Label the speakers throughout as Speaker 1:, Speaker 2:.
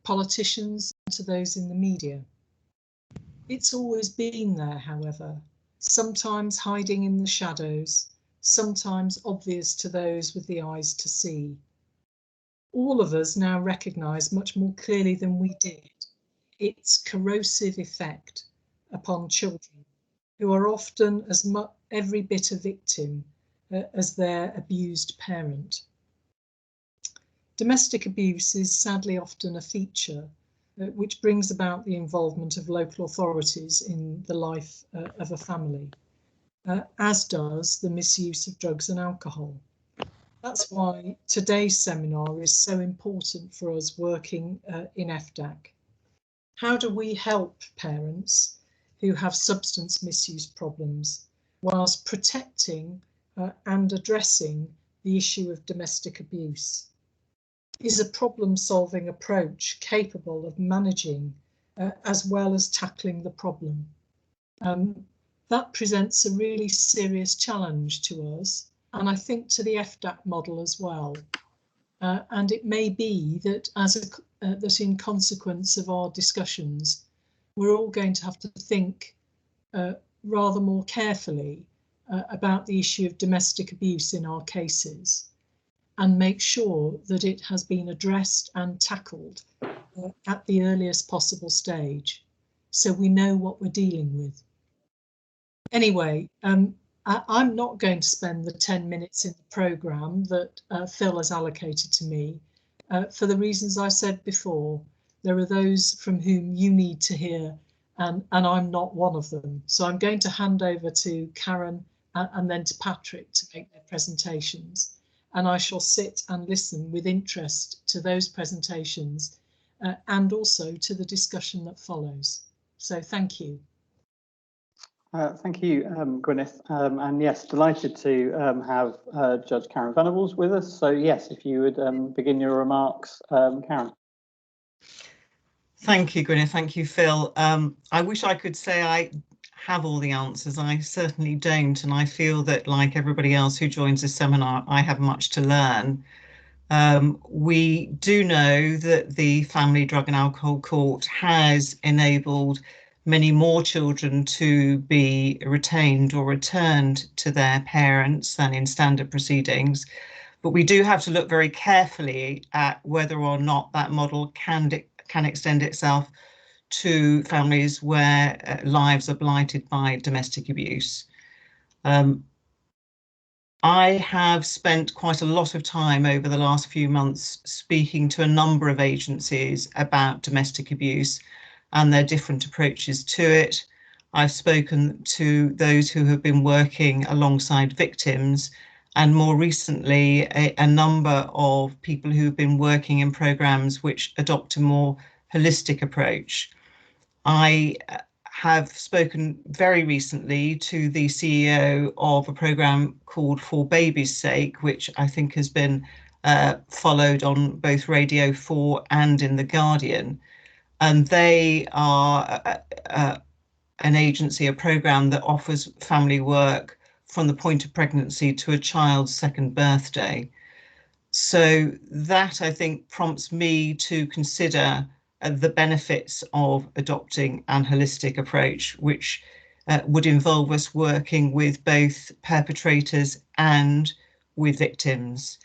Speaker 1: politicians and to those in the media. It's always been there, however, sometimes hiding in the shadows, sometimes obvious to those with the eyes to see. All of us now recognise much more clearly than we did its corrosive effect upon children, who are often as much every bit a victim as their abused parent. Domestic abuse is sadly often a feature which brings about the involvement of local authorities in the life of a family, as does the misuse of drugs and alcohol. That's why today's seminar is so important for us working in FDAC. How do we help parents who have substance misuse problems whilst protecting and addressing the issue of domestic abuse? Is a problem-solving approach capable of managing as well as tackling the problem? That presents a really serious challenge to us, and I think to the FDAC model as well. And it may be that that in consequence of our discussions, we're all going to have to think rather more carefully about the issue of domestic abuse in our cases, and make sure that it has been addressed and tackled at the earliest possible stage, so we know what we're dealing with. Anyway, I'm not going to spend the 10 minutes in the programme that Phil has allocated to me for the reasons I said before. There are those from whom you need to hear, and I'm not one of them. So I'm going to hand over to Karen and then to Patrick to make their presentations. And I shall sit and listen with interest to those presentations and also to the discussion that follows. So thank you.
Speaker 2: Thank you, Gwyneth. And yes, delighted to have Judge Karen Venables with us. So yes, if you would begin your remarks, Karen.
Speaker 3: Thank you, Gwyneth. Thank you, Phil. I wish I could say I have all the answers. I certainly don't, and I feel that, like everybody else who joins this seminar, I have much to learn. We do know that the Family Drug and Alcohol Court has enabled many more children to be retained or returned to their parents than in standard proceedings. But we do have to look very carefully at whether or not that model can extend itself to families where lives are blighted by domestic abuse. I have spent quite a lot of time over the last few months speaking to a number of agencies about domestic abuse and their different approaches to it. I've spoken to those who have been working alongside victims, and more recently a number of people who have been working in programmes which adopt a more holistic approach. I have spoken very recently to the CEO of a programme called For Baby's Sake, which I think has been followed on both Radio 4 and in The Guardian. And they are an agency, a programme that offers family work from the point of pregnancy to a child's second birthday. So that, I think, prompts me to consider the benefits of adopting an holistic approach, which would involve us working with both perpetrators and with victims.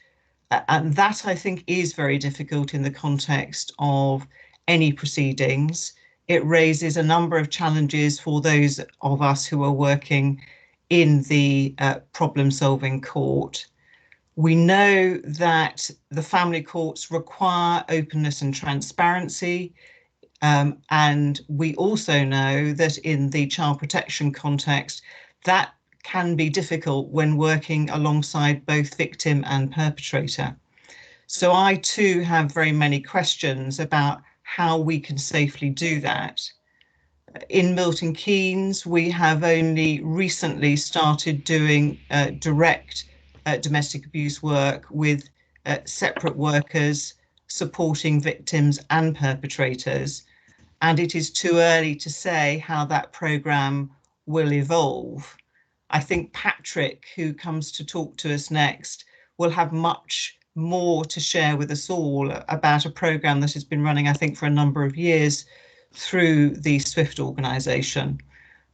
Speaker 3: And that, I think, is very difficult in the context of any proceedings. It raises a number of challenges for those of us who are working in the problem-solving court. We know that the family courts require openness and transparency, and we also know that in the child protection context, that can be difficult when working alongside both victim and perpetrator. So I too have very many questions about how we can safely do that. In Milton Keynes, we have only recently started doing direct domestic abuse work with separate workers supporting victims and perpetrators, and it is too early to say how that programme will evolve. I think Patrick, who comes to talk to us next, will have much more to share with us all about a programme that has been running, I think, for a number of years through the SWIFT organisation.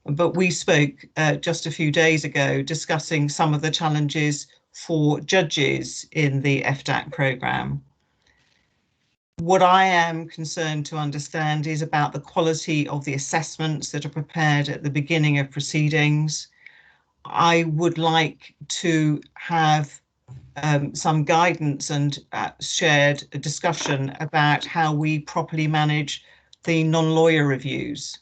Speaker 3: But we spoke just a few days ago discussing some of the challenges for judges in the FDAC programme. What I am concerned to understand is about the quality of the assessments that are prepared at the beginning of proceedings. I would like to have some guidance and shared a discussion about how we properly manage the non-lawyer reviews.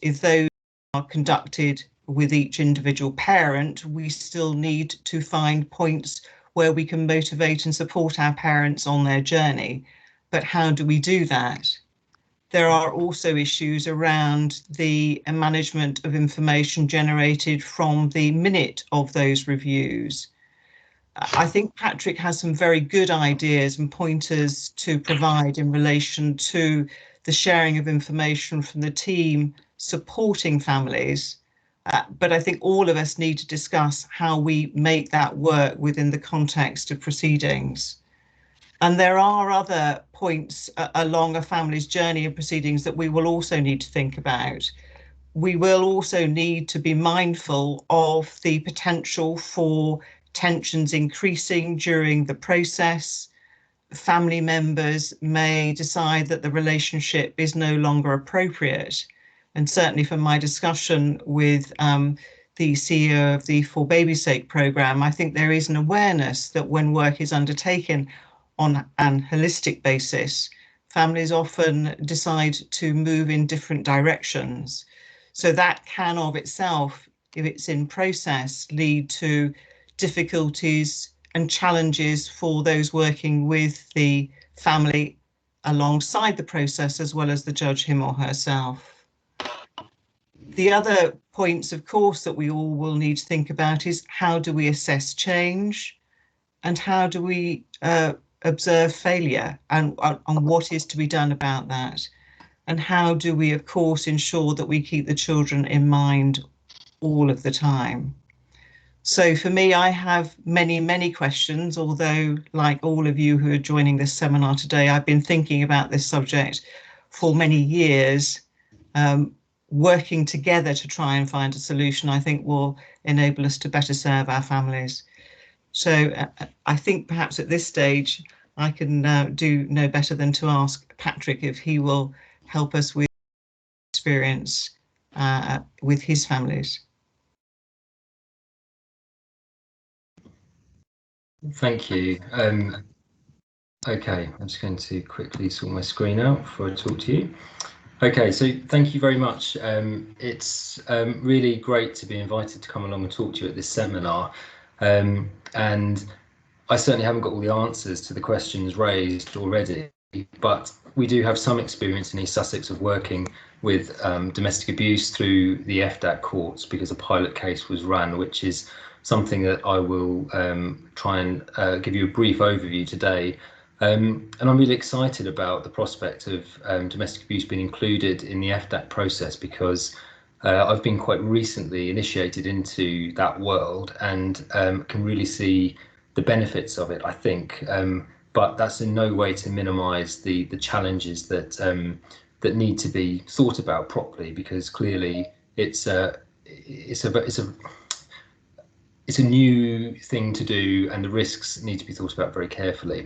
Speaker 3: If those are conducted with each individual parent, we still need to find points where we can motivate and support our parents on their journey. But how do we do that? There are also issues around the management of information generated from the minute of those reviews. I think Patrick has some very good ideas and pointers to provide in relation to the sharing of information from the team supporting families. But I think all of us need to discuss how we make that work within the context of proceedings. And there are other points along a family's journey of proceedings that we will also need to think about. We will also need to be mindful of the potential for tensions increasing during the process. Family members may decide that the relationship is no longer appropriate. And certainly from my discussion with the CEO of the For Baby's Sake programme, I think there is an awareness that when work is undertaken on an holistic basis, families often decide to move in different directions. So that can of itself, if it's in process, lead to difficulties and challenges for those working with the family alongside the process, as well as the judge, him or herself. The other points, of course, that we all will need to think about is how do we assess change and how do we observe failure and what is to be done about that? And how do we, of course, ensure that we keep the children in mind all of the time? So for me, I have many, many questions, although like all of you who are joining this seminar today, I've been thinking about this subject for many years. Working together to try and find a solution, I think will enable us to better serve our families. So I think perhaps at this stage, I can do no better than to ask Patrick if he will help us with experience with his families.
Speaker 4: Thank you. Okay, I'm just going to quickly sort my screen out before I talk to you. Okay, so thank you very much. It's really great to be invited to come along and talk to you at this seminar. And I certainly haven't got all the answers to the questions raised already, but we do have some experience in East Sussex of working with domestic abuse through the FDAC courts, because a pilot case was run, which is something that I will try and give you a brief overview today. And I'm really excited about the prospect of domestic abuse being included in the FDAC process, because I've been quite recently initiated into that world and can really see the benefits of it, I think. But that's in no way to minimise the challenges that that need to be thought about properly, because clearly it's a new thing to do and the risks need to be thought about very carefully.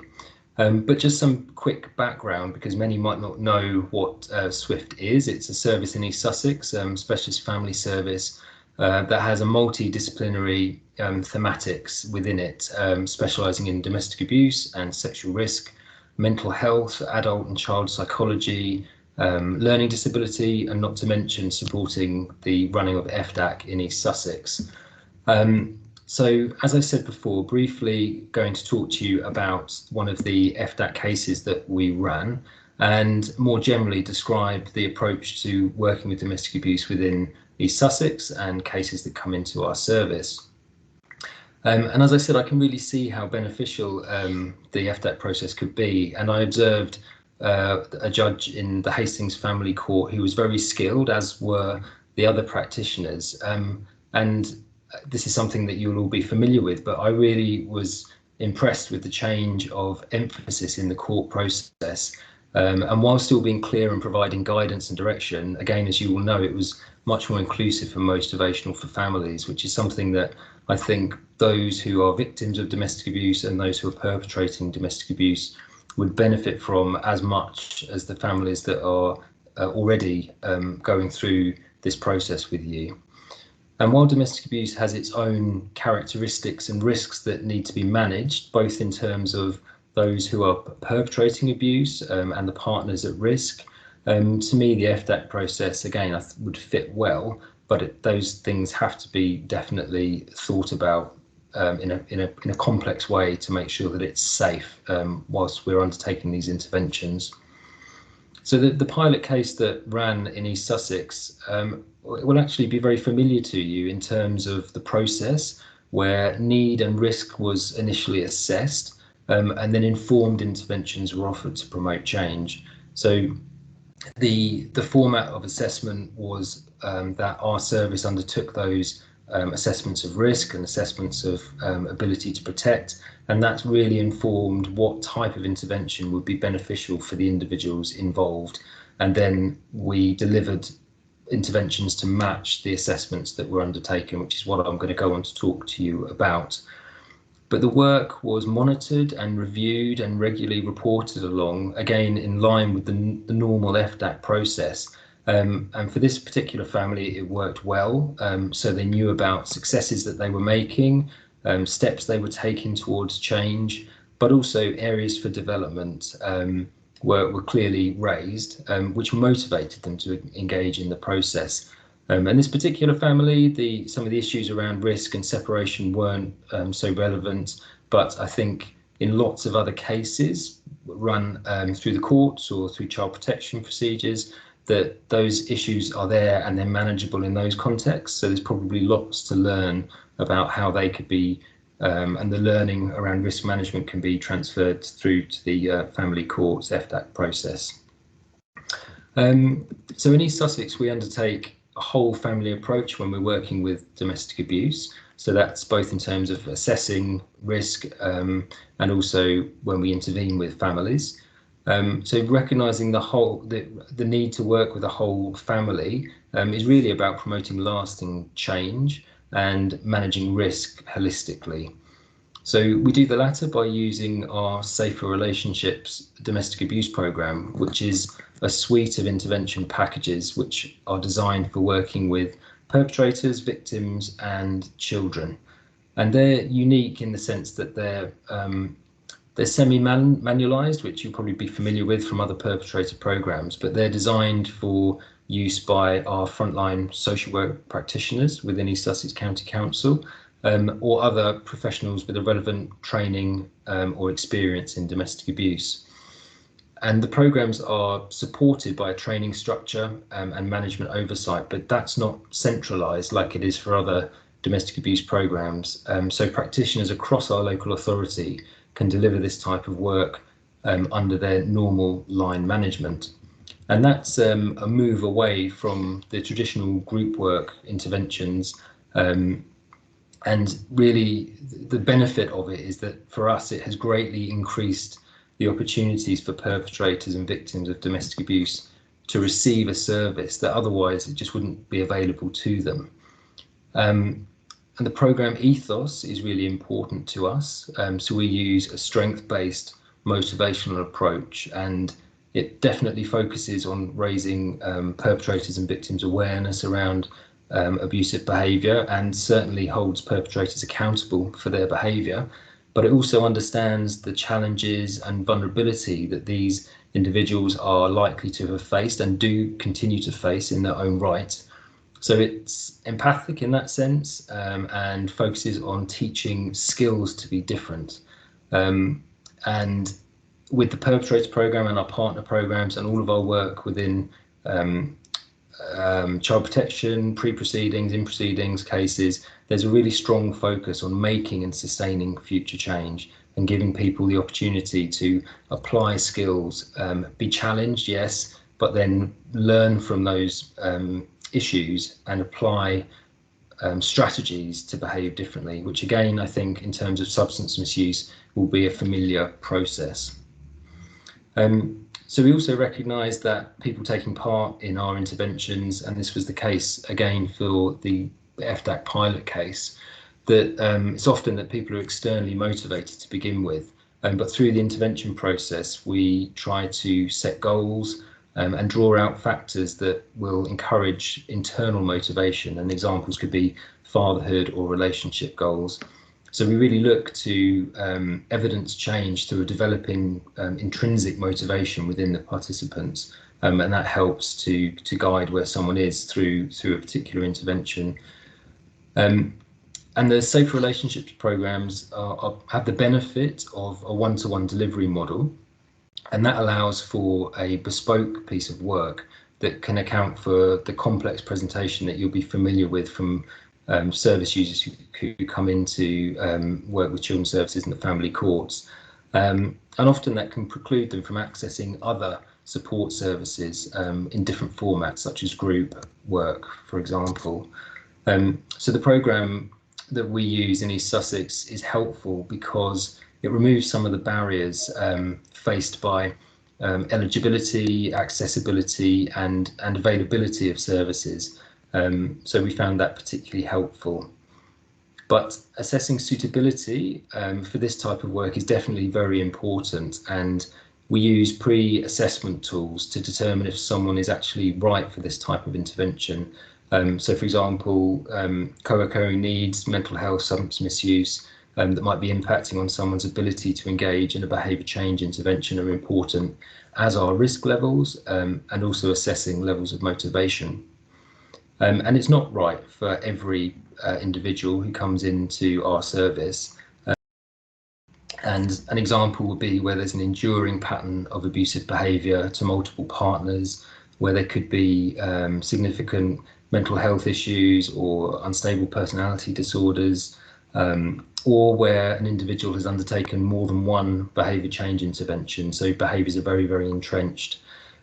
Speaker 4: But just some quick background, because many might not know what SWIFT is. It's a service in East Sussex, specialist family service that has a multidisciplinary thematics within it, specialising in domestic abuse and sexual risk, mental health, adult and child psychology, learning disability, and not to mention supporting the running of FDAC in East Sussex. So, as I said before, briefly going to talk to you about one of the FDAC cases that we ran, and more generally describe the approach to working with domestic abuse within East Sussex and cases that come into our service. And as I said, I can really see how beneficial the FDAC process could be. And I observed a judge in the Hastings Family Court who was very skilled, as were the other practitioners. And this is something that you'll all be familiar with, but I really was impressed with the change of emphasis in the court process. And while still being clear and providing guidance and direction, again, as you all know, it was much more inclusive and motivational for families, which is something that I think those who are victims of domestic abuse and those who are perpetrating domestic abuse would benefit from as much as the families that are already going through this process with you. And while domestic abuse has its own characteristics and risks that need to be managed, both in terms of those who are perpetrating abuse and the partners at risk, to me, the FDAC process, again, would fit well, but those things have to be definitely thought about in a complex way to make sure that it's safe whilst we're undertaking these interventions. So the pilot case that ran in East Sussex will actually be very familiar to you in terms of the process, where need and risk was initially assessed and then informed interventions were offered to promote change. So the format of assessment was that our service undertook those assessments of risk and assessments of ability to protect, and that's really informed what type of intervention would be beneficial for the individuals involved. And then we delivered interventions to match the assessments that were undertaken, which is what I'm going to go on to talk to you about. But the work was monitored and reviewed and regularly reported along, again in line with the normal FDAC process. And for this particular family, it worked well. So they knew about successes that they were making, steps they were taking towards change, but also areas for development were clearly raised, which motivated them to engage in the process. And this particular family, some of the issues around risk and separation weren't so relevant, but I think in lots of other cases run through the courts or through child protection procedures, that those issues are there and they're manageable in those contexts. So there's probably lots to learn about how they could be, and the learning around risk management can be transferred through to the family courts FDAC process. So in East Sussex, we undertake a whole family approach when we're working with domestic abuse. So that's both in terms of assessing risk and also when we intervene with families. So recognising the need to work with a whole family is really about promoting lasting change and managing risk holistically. So we do the latter by using our Safer Relationships domestic abuse programme, which is a suite of intervention packages which are designed for working with perpetrators, victims and children. And they're unique in the sense that they're semi-manualised, which you'll probably be familiar with from other perpetrator programmes, but they're designed for use by our frontline social work practitioners within East Sussex County Council, or other professionals with a relevant training or experience in domestic abuse. And the programmes are supported by a training structure and management oversight, but that's not centralised like it is for other domestic abuse programmes. So practitioners across our local authority can deliver this type of work under their normal line management. And that's a move away from the traditional group work interventions. And really the benefit of it is that for us, it has greatly increased the opportunities for perpetrators and victims of domestic abuse to receive a service that otherwise it just wouldn't be available to them. And the programme ethos is really important to us. So we use a strength-based motivational approach, and it definitely focuses on raising perpetrators and victims' awareness around abusive behaviour, and certainly holds perpetrators accountable for their behaviour. But it also understands the challenges and vulnerability that these individuals are likely to have faced and do continue to face in their own right. So it's empathic in that sense, and focuses on teaching skills to be different. And with the perpetrator programme and our partner programmes and all of our work within child protection, pre-proceedings, in proceedings cases, there's a really strong focus on making and sustaining future change and giving people the opportunity to apply skills, be challenged, yes, but then learn from those issues and apply strategies to behave differently, which again, I think in terms of substance misuse will be a familiar process. So we also recognise that people taking part in our interventions, and this was the case again for the FDAC pilot case, that it's often that people are externally motivated to begin with, but through the intervention process we try to set goals and draw out factors that will encourage internal motivation, and examples could be fatherhood or relationship goals. So we really look to evidence change through a developing intrinsic motivation within the participants, and that helps to guide where someone is through a particular intervention. And the Safe Relationships programs have the benefit of a one-to-one delivery model, and that allows for a bespoke piece of work that can account for the complex presentation that you'll be familiar with from service users who come in to work with children's services in the family courts. And often that can preclude them from accessing other support services in different formats, such as group work, for example. So the programme that we use in East Sussex is helpful because it removes some of the barriers faced by eligibility, accessibility and availability of services. So we found that particularly helpful. But assessing suitability for this type of work is definitely very important, and we use pre-assessment tools to determine if someone is actually right for this type of intervention. So for example, co-occurring needs, mental health, substance misuse that might be impacting on someone's ability to engage in a behaviour change intervention are important, as are risk levels and also assessing levels of motivation. And it's not right for every individual who comes into our service. And an example would be where there's an enduring pattern of abusive behaviour to multiple partners, where there could be significant mental health issues or unstable personality disorders, or where an individual has undertaken more than one behaviour change intervention. So behaviours are very, very entrenched.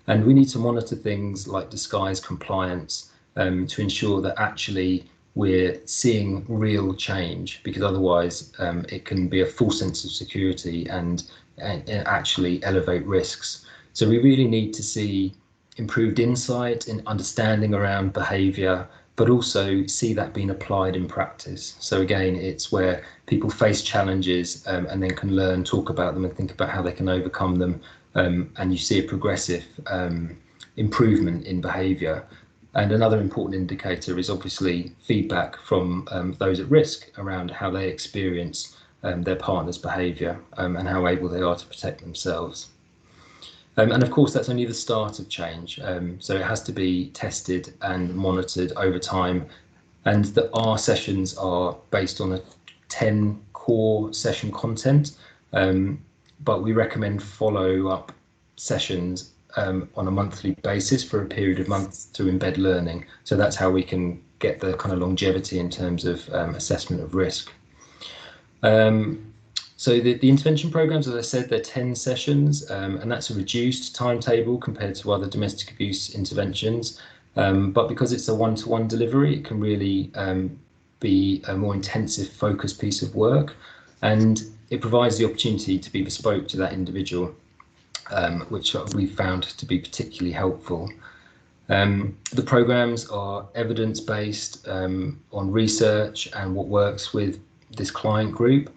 Speaker 4: And we need to monitor things like disguised compliance to ensure that actually we're seeing real change, because otherwise it can be a false sense of security and actually elevate risks. So we really need to see improved insight and understanding around behaviour, but also see that being applied in practice. So again, it's where people face challenges and then can learn, talk about them and think about how they can overcome them, and you see a progressive improvement in behaviour. And another important indicator is obviously feedback from those at risk around how they experience their partner's behaviour and how able they are to protect themselves. And of course, that's only the start of change. So it has to be tested and monitored over time. And our sessions are based on a 10 core session content, but we recommend follow-up sessions on a monthly basis for a period of months to embed learning. So that's how we can get the kind of longevity in terms of assessment of risk. So the intervention programs, as I said, they're 10 sessions, and that's a reduced timetable compared to other domestic abuse interventions. But because it's a one-to-one delivery, it can really be a more intensive focused piece of work, and it provides the opportunity to be bespoke to that individual, which we've found to be particularly helpful. The programs are evidence-based on research and what works with this client group,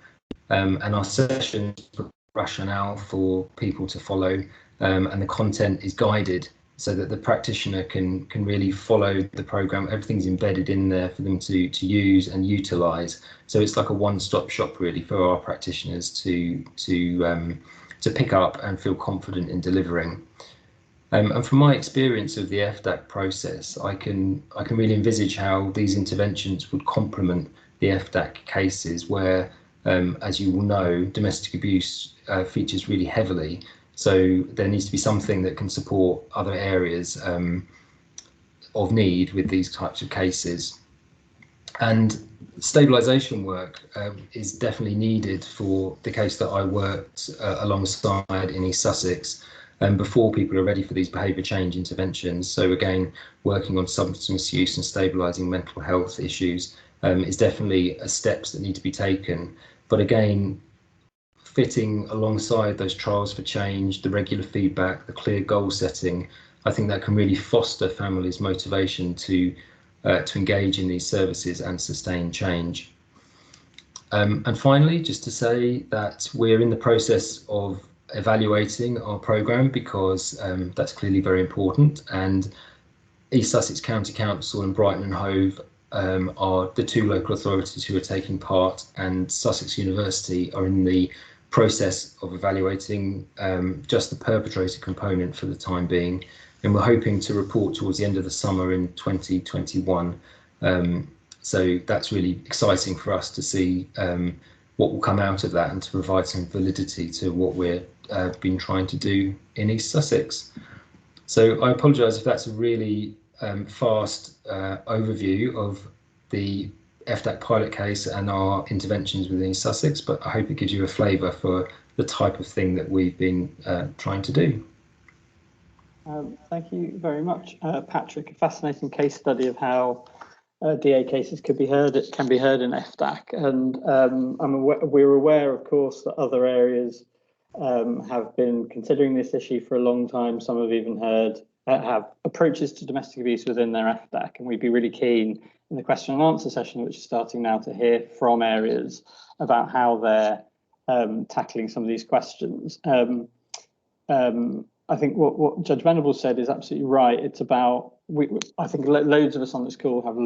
Speaker 4: and our sessions rationale for people to follow, and the content is guided so that the practitioner can really follow the program. Everything's embedded in there for them to use and utilize. So it's like a one-stop shop really for our practitioners to pick up and feel confident in delivering. And from my experience of the FDAC process, I can really envisage how these interventions would complement the FDAC cases where, as you will know, domestic abuse features really heavily. So there needs to be something that can support other areas of need with these types of cases. And stabilisation work is definitely needed for the case that I worked alongside in East Sussex before people are ready for these behaviour change interventions. So again, working on substance misuse and stabilising mental health issues is definitely steps that need to be taken. But again, fitting alongside those trials for change, the regular feedback, the clear goal setting, I think that can really foster families' motivation to engage in these services and sustain change. And finally, just to say that we're in the process of evaluating our programme, because that's clearly very important, and East Sussex County Council and Brighton and Hove are the two local authorities who are taking part, and Sussex University are in the process of evaluating just the perpetrator component for the time being, and we're hoping to report towards the end of the summer in 2021. So that's really exciting for us to see what will come out of that, and to provide some validity to what we've been trying to do in East Sussex. So I apologise if that's a really fast overview of the FDAC pilot case and our interventions within East Sussex, but I hope it gives you a flavour for the type of thing that we've been trying to do.
Speaker 2: Thank you very much, Patrick. A fascinating case study of how DA cases can be heard in FDAC, and we're aware, of course, that other areas have been considering this issue for a long time. Some have even have approaches to domestic abuse within their FDAC, and we'd be really keen in the question and answer session, which is starting now, to hear from areas about how they're tackling some of these questions. I think what Judge Venables said is absolutely right. It's about, I think loads of us on this call have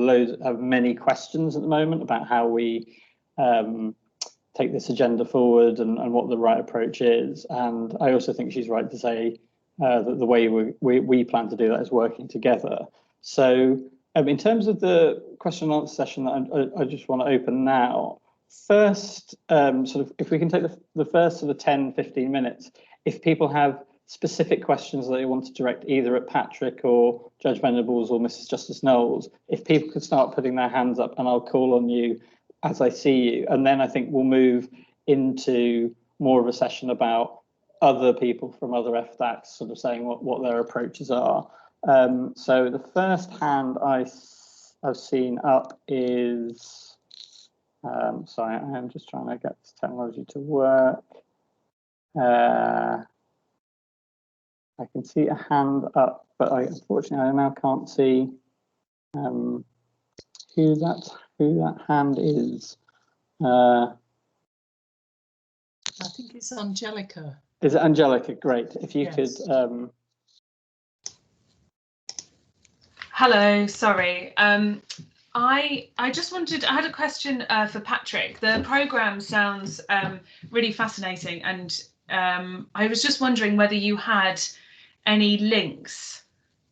Speaker 2: many questions at the moment about how we take this agenda forward and what the right approach is. And I also think she's right to say that the way we plan to do that is working together. So in terms of the question and answer session that I just want to open now, first, sort of, if we can take the first sort of 10-15 minutes, if people have specific questions that they want to direct either at Patrick or Judge Venables or Mrs. Justice Knowles, if people could start putting their hands up, and I'll call on you as I see you. And then I think we'll move into more of a session about other people from other FDACs sort of saying what their approaches are. So the first hand I've seen up is, sorry, I am just trying to get this technology to work. I can see a hand up, but unfortunately I now can't see who that hand is.
Speaker 1: I think it's Angelica.
Speaker 2: Is it Angelica? Great. If you could.
Speaker 5: Hello, sorry. I just wanted, I had a question for Patrick. The programme sounds really fascinating, and I was just wondering whether you had any links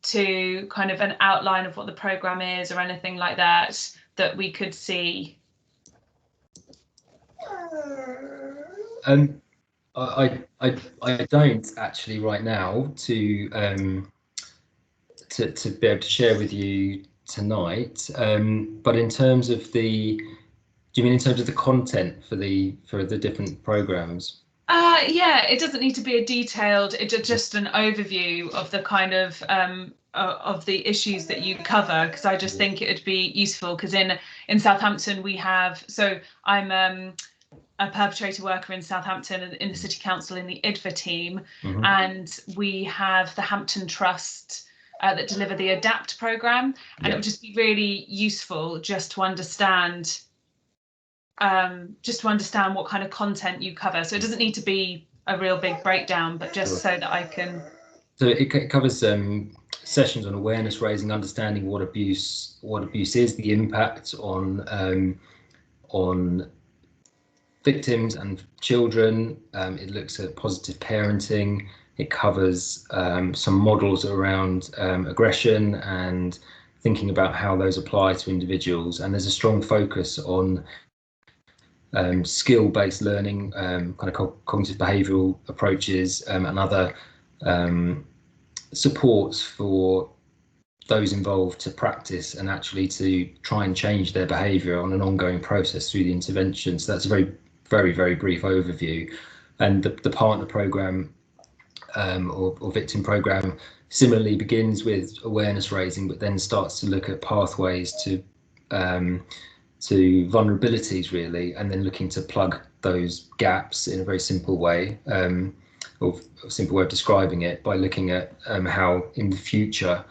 Speaker 5: to kind of an outline of what the programme is or anything like that that we could see.
Speaker 4: I don't actually right now to be able to share with you tonight. But in terms of do you mean in terms of the content for the different programmes?
Speaker 5: Yeah, it doesn't need to be a detailed, it's just an overview of the kind of the issues that you cover, because I just think it would be useful, because in Southampton we have, so I'm a perpetrator worker in Southampton in the City Council in the IDFA team, and we have the Hampton Trust that deliver the ADAPT programme, and it would just be really useful just to understand what kind of content you cover. So it doesn't need to be a real big breakdown, but just so that I can.
Speaker 4: So it covers sessions on awareness raising, understanding what abuse is, the impact on victims and children. It looks at positive parenting. It covers some models around aggression and thinking about how those apply to individuals. And there's a strong focus on skill-based learning, kind of cognitive behavioural approaches, and other supports for those involved to practice and actually to try and change their behaviour on an ongoing process through the intervention. So that's a very, very, very brief overview. And the partner programme or victim programme similarly begins with awareness raising, but then starts to look at pathways to to vulnerabilities really, and then looking to plug those gaps in a very simple way, or a simple way of describing it, by looking at how in the future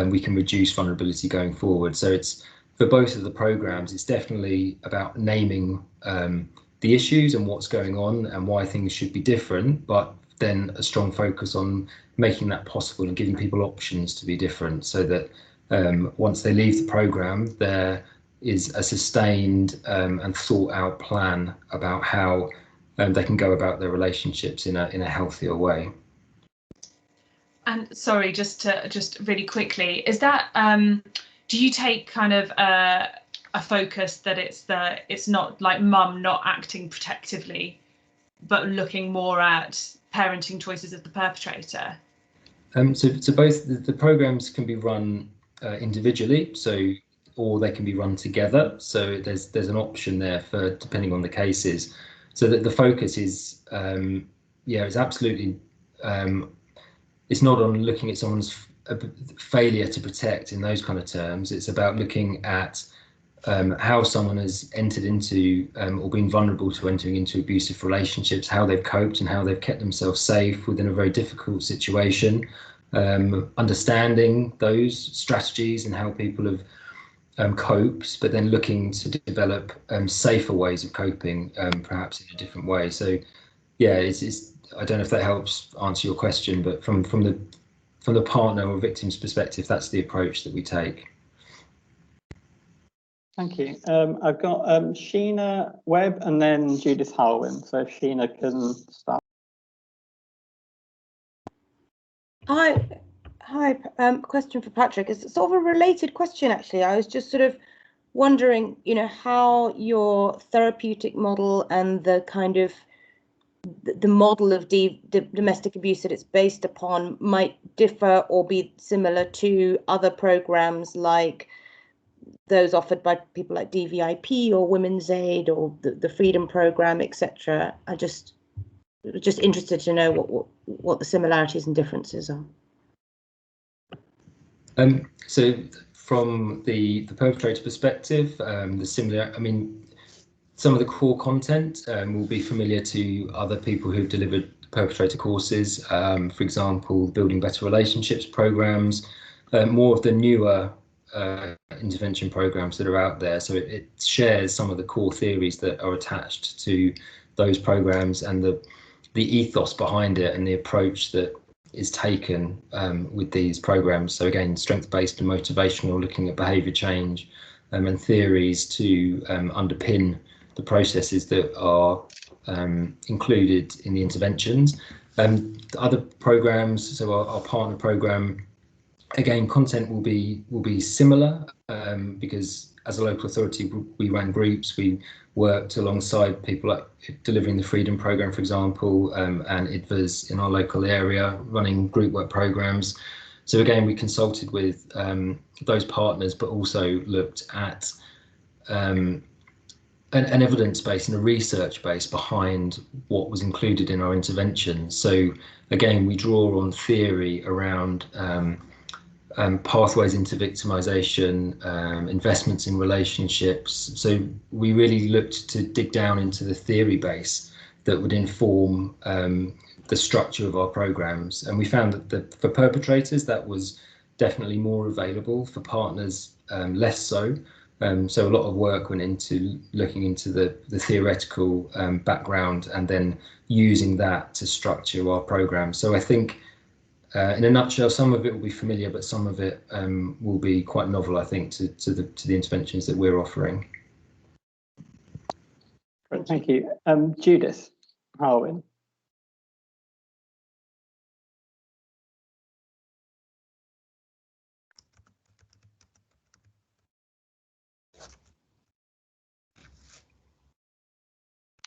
Speaker 4: we can reduce vulnerability going forward. So it's, for both of the programs, it's definitely about naming the issues and what's going on and why things should be different, but then a strong focus on making that possible and giving people options to be different, so that once they leave the program, there is a sustained and thought out plan about how they can go about their relationships in a healthier way.
Speaker 5: And sorry, just really quickly, is that do you take kind of a focus that it's not like mum not acting protectively, but looking more at parenting choices of the perpetrator?
Speaker 4: So both the programs can be run individually, or they can be run together. So there's an option there for depending on the cases. So that the focus is, it's absolutely, it's not on looking at someone's failure to protect in those kind of terms. It's about looking at how someone has entered into or been vulnerable to entering into abusive relationships, how they've coped and how they've kept themselves safe within a very difficult situation, understanding those strategies and how people have coped, but then looking to develop safer ways of coping, perhaps in a different way. So yeah, it's I don't know if that helps answer your question, but from the partner or victim's perspective, that's the approach that we take.
Speaker 2: Thank you. I've got Sheena Webb and then Judith Harwin. So if Sheena can start.
Speaker 6: Hi. Question for Patrick. It's sort of a related question, actually. I was just sort of wondering, how your therapeutic model and the kind of the model of domestic abuse that it's based upon might differ or be similar to other programs like those offered by people like DVIP or Women's Aid or the Freedom Program, etc. I just interested to know what the similarities and differences are.
Speaker 4: So from the perpetrator perspective, some of the core content will be familiar to other people who've delivered perpetrator courses. For example, Building Better Relationships programs, more of the newer intervention programs that are out there. So it shares some of the core theories that are attached to those programs and the ethos behind it and the approach that is taken with these programs. So again, strength-based and motivational, looking at behaviour change and theories to underpin the processes that are included in the interventions. The other programs, so our partner program, again, content will be similar because as a local authority, we ran groups, we worked alongside people like delivering the Freedom Programme, for example, and IDVAs in our local area, running group work programs. So again, we consulted with those partners, but also looked at an evidence base and a research base behind what was included in our interventions. So again, we draw on theory around pathways into victimization, investments in relationships. So we really looked to dig down into the theory base that would inform the structure of our programs. And we found that for perpetrators, that was definitely more available, for partners, less so. So a lot of work went into looking into the theoretical background and then using that to structure our program. So I think in a nutshell, some of it will be familiar, but some of it will be quite novel, I think, to the interventions that we're offering.
Speaker 2: Great, thank you. Judith Harwin.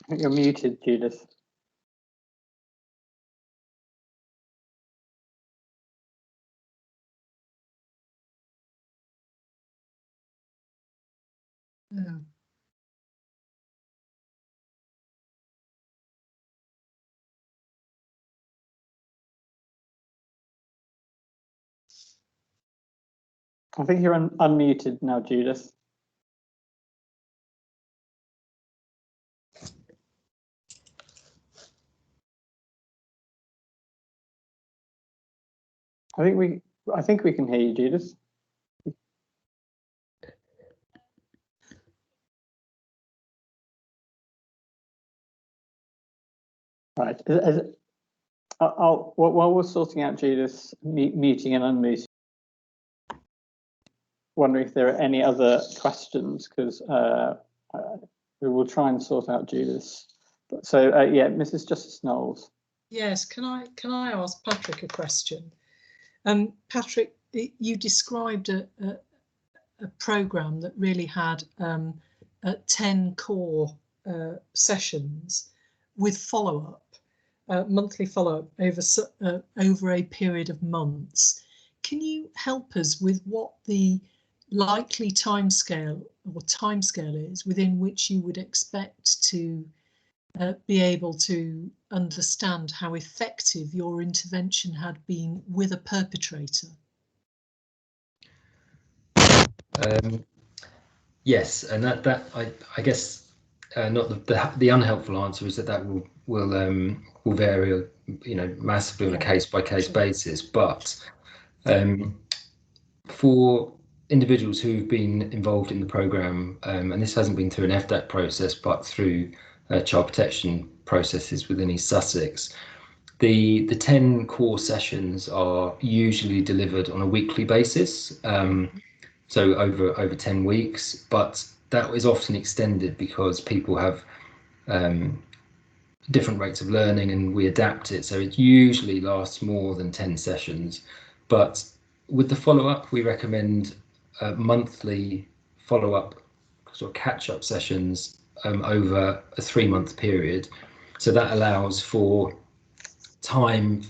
Speaker 2: I think you're muted, Judith.
Speaker 1: Yeah.
Speaker 2: I think you're unmuted now, Judith. I think we can hear you, Judith. Right. While we're sorting out Judith's muting and unmuting, wondering if there are any other questions, because we will try and sort out Judith's. So yeah, Mrs. Justice Knowles.
Speaker 1: Yes, can I ask Patrick a question? Patrick, you described a programme that really had 10 core sessions with follow-up, monthly follow-up over a period of months. Can you help us with what the likely timescale is within which you would expect to be able to understand how effective your intervention had been with a perpetrator?
Speaker 4: Yes, and that I guess not the unhelpful answer is that will vary, massively on a case-by-case basis. But for individuals who've been involved in the programme, and this hasn't been through an FDAC process, but through child protection processes within East Sussex, the 10 core sessions are usually delivered on a weekly basis, so over 10 weeks, but that is often extended because people have different rates of learning and we adapt it, so it usually lasts more than 10 sessions. But with the follow-up, we recommend monthly follow-up sort of catch-up sessions over a 3-month period. So that allows for time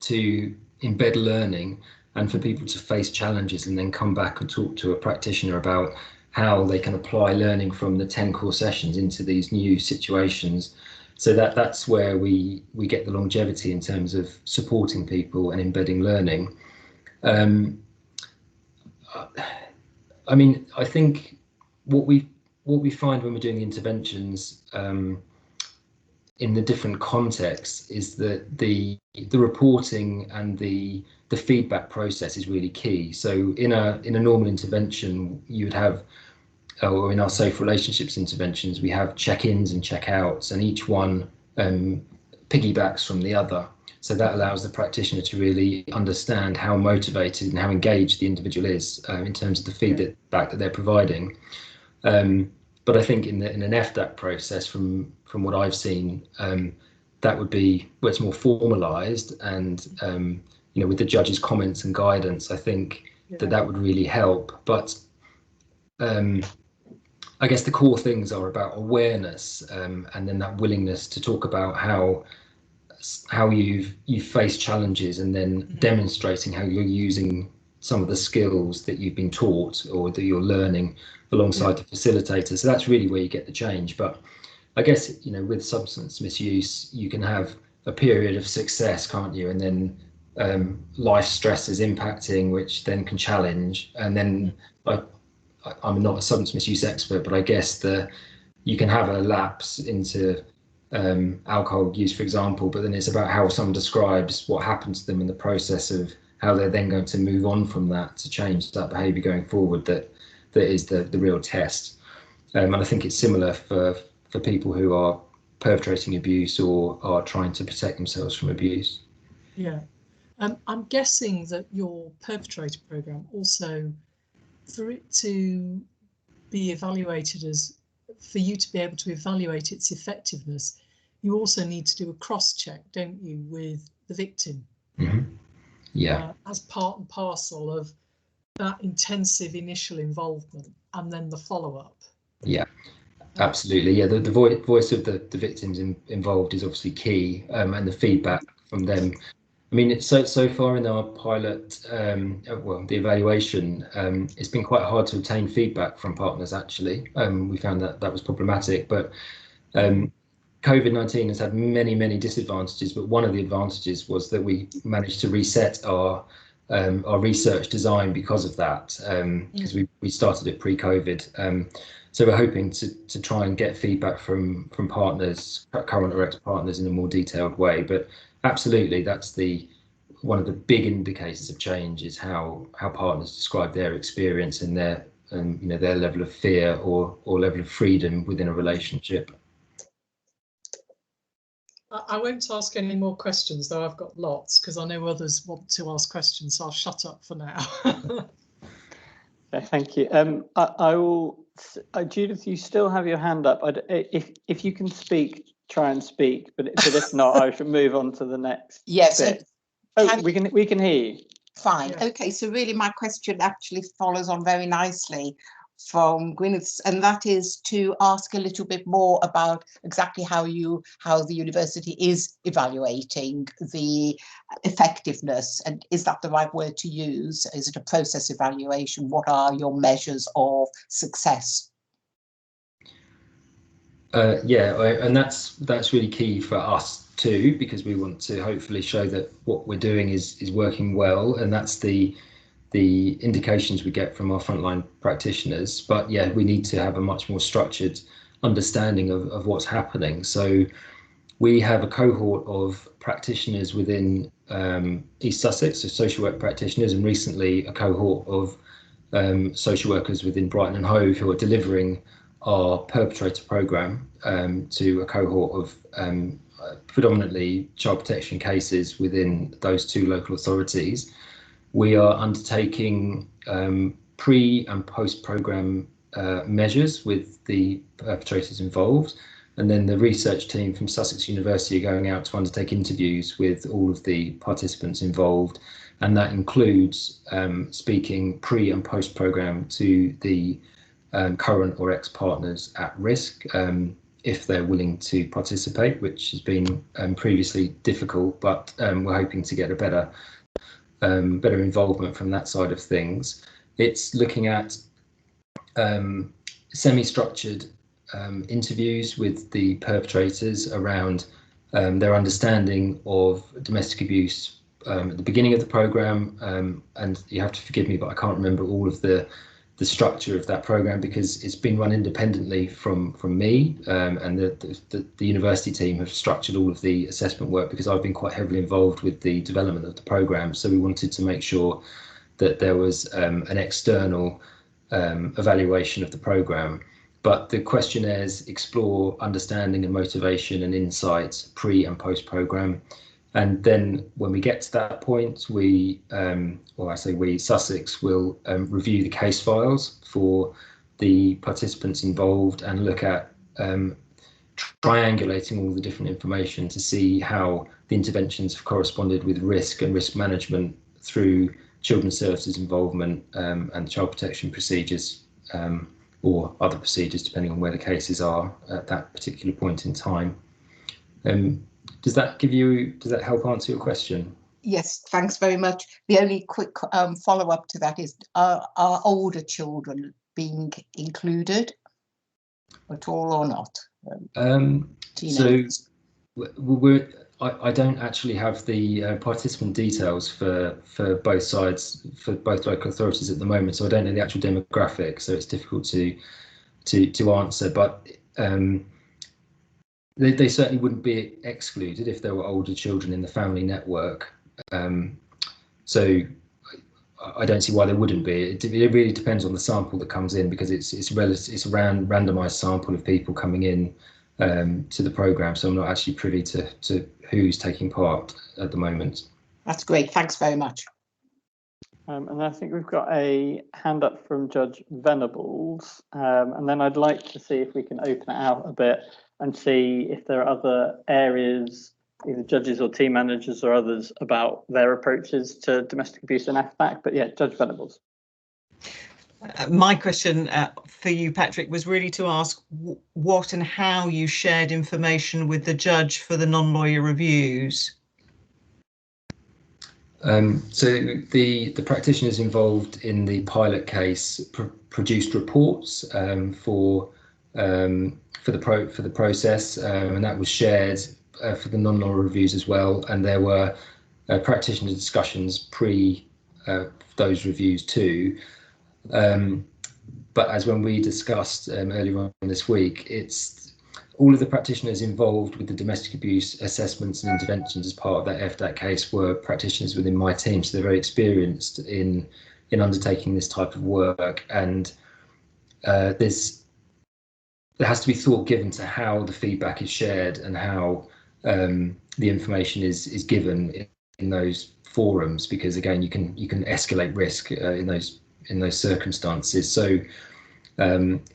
Speaker 4: to embed learning and for people to face challenges and then come back and talk to a practitioner about how they can apply learning from the 10 core sessions into these new situations. So that's where we get the longevity in terms of supporting people and embedding learning. I mean, I think what we find when we're doing interventions in the different contexts is that the reporting and the feedback process is really key. So in a normal intervention, you would have, or in our safe relationships interventions, we have check-ins and check-outs, and each one piggybacks from the other. So that allows the practitioner to really understand how motivated and how engaged the individual is in terms of the feedback that they're providing. But I think in an FDAC process, from what I've seen, that would be where it's more formalised, and with the judge's comments and guidance, I think that would really help. But I guess the core things are about awareness, and then that willingness to talk about how you've faced challenges, and then demonstrating how you're using some of the skills that you've been taught or that you're learning alongside the facilitator. So that's really where you get the change. But I guess, with substance misuse, you can have a period of success, can't you? And then life stress is impacting, which then can challenge. And then I'm not a substance misuse expert, but I guess you can have a lapse into alcohol use, for example, but then it's about how someone describes what happened to them in the process of how they're then going to move on from that to change that behaviour going forward. That is the real test. And I think it's similar for people who are perpetrating abuse or are trying to protect themselves from abuse.
Speaker 1: Yeah. I'm guessing that your perpetrator programme also, for it to be evaluated for you to be able to evaluate its effectiveness, you also need to do a cross-check, don't you, with the victim?
Speaker 4: Mm-hmm. Yeah.
Speaker 1: As part and parcel of that intensive initial involvement and then the follow-up. Yeah,
Speaker 4: absolutely. Yeah, the voice of the victims involved is obviously key, and the feedback from them. I mean, it's so far in our pilot, the evaluation, it's been quite hard to obtain feedback from partners, actually. We found that was problematic, but COVID-19 has had many disadvantages, but one of the advantages was that we managed to reset our research design because of that, because we started it pre-COVID. So we're hoping to try and get feedback from partners, current or ex-partners, in a more detailed way. But absolutely, that's one of the big indicators of change is how partners describe their experience and their their level of fear or level of freedom within a relationship.
Speaker 1: I won't ask any more questions, though I've got lots, because I know others want to ask questions, so I'll shut up for now.
Speaker 2: Okay, thank you. I will, Judith, you still have your hand up. If you can speak, try and speak, but if not, I should move on to the next bit. We can hear you.
Speaker 7: Fine.
Speaker 1: Yeah.
Speaker 7: Okay, so really my question actually follows on very nicely from Gwyneth's, and that is to ask a little bit more about exactly how the university is evaluating the effectiveness, and is that the right word to use? Is it a process evaluation? What are your measures of success?
Speaker 4: And that's really key for us too, because we want to hopefully show that what we're doing is working well, and that's the indications we get from our frontline practitioners. But yeah, we need to have a much more structured understanding of what's happening. So we have a cohort of practitioners within East Sussex, so social work practitioners, and recently a cohort of social workers within Brighton and Hove who are delivering our perpetrator programme to a cohort of predominantly child protection cases within those two local authorities. We are undertaking pre and post programme measures with the perpetrators involved, and then the research team from Sussex University are going out to undertake interviews with all of the participants involved, and that includes speaking pre and post programme to the current or ex-partners at risk, if they're willing to participate, which has been previously difficult, but we're hoping to get a better involvement from that side of things. It's looking at semi-structured interviews with the perpetrators around their understanding of domestic abuse at the beginning of the programme, and you have to forgive me, but I can't remember all of the structure of that programme because it's been run independently from me, and the university team have structured all of the assessment work because I've been quite heavily involved with the development of the programme. So we wanted to make sure that there was an external evaluation of the programme. But the questionnaires explore understanding and motivation and insights pre and post programme. And then when we get to that point, Sussex will review the case files for the participants involved and look at triangulating all the different information to see how the interventions have corresponded with risk and risk management through children's services involvement and child protection procedures, or other procedures depending on where the cases are at that particular point in time. Does that help answer your question?
Speaker 7: Yes, thanks very much. The only quick follow-up to that is, are older children being included at all or not?
Speaker 4: So I don't actually have the participant details for both sides, for both local authorities at the moment, so I don't know the actual demographic, so it's difficult to answer, but they certainly wouldn't be excluded if there were older children in the family network. So I don't see why there wouldn't be. It really depends on the sample that comes in, because it's a randomised sample of people coming in to the programme. So I'm not actually privy to who's taking part at the moment.
Speaker 7: That's great. Thanks very much.
Speaker 2: And I think we've got a hand up from Judge Venables, and then I'd like to see if we can open it out a bit and see if there are other areas, either judges or team managers or others, about their approaches to domestic abuse and FDAC. But yeah, Judge Venables.
Speaker 3: My question for you, Patrick, was really to ask what and how you shared information with the judge for the non-lawyer reviews.
Speaker 4: So the practitioners involved in the pilot case produced reports for the process, and that was shared for the non-lawyer reviews as well. And there were practitioner discussions pre those reviews too. But as when we discussed earlier on this week, it's all of the practitioners involved with the domestic abuse assessments and interventions as part of that FDAC case were practitioners within my team, so they're very experienced in undertaking this type of work, and there has to be thought given to how the feedback is shared and how the information is given in those forums, because again you can escalate risk in those circumstances. So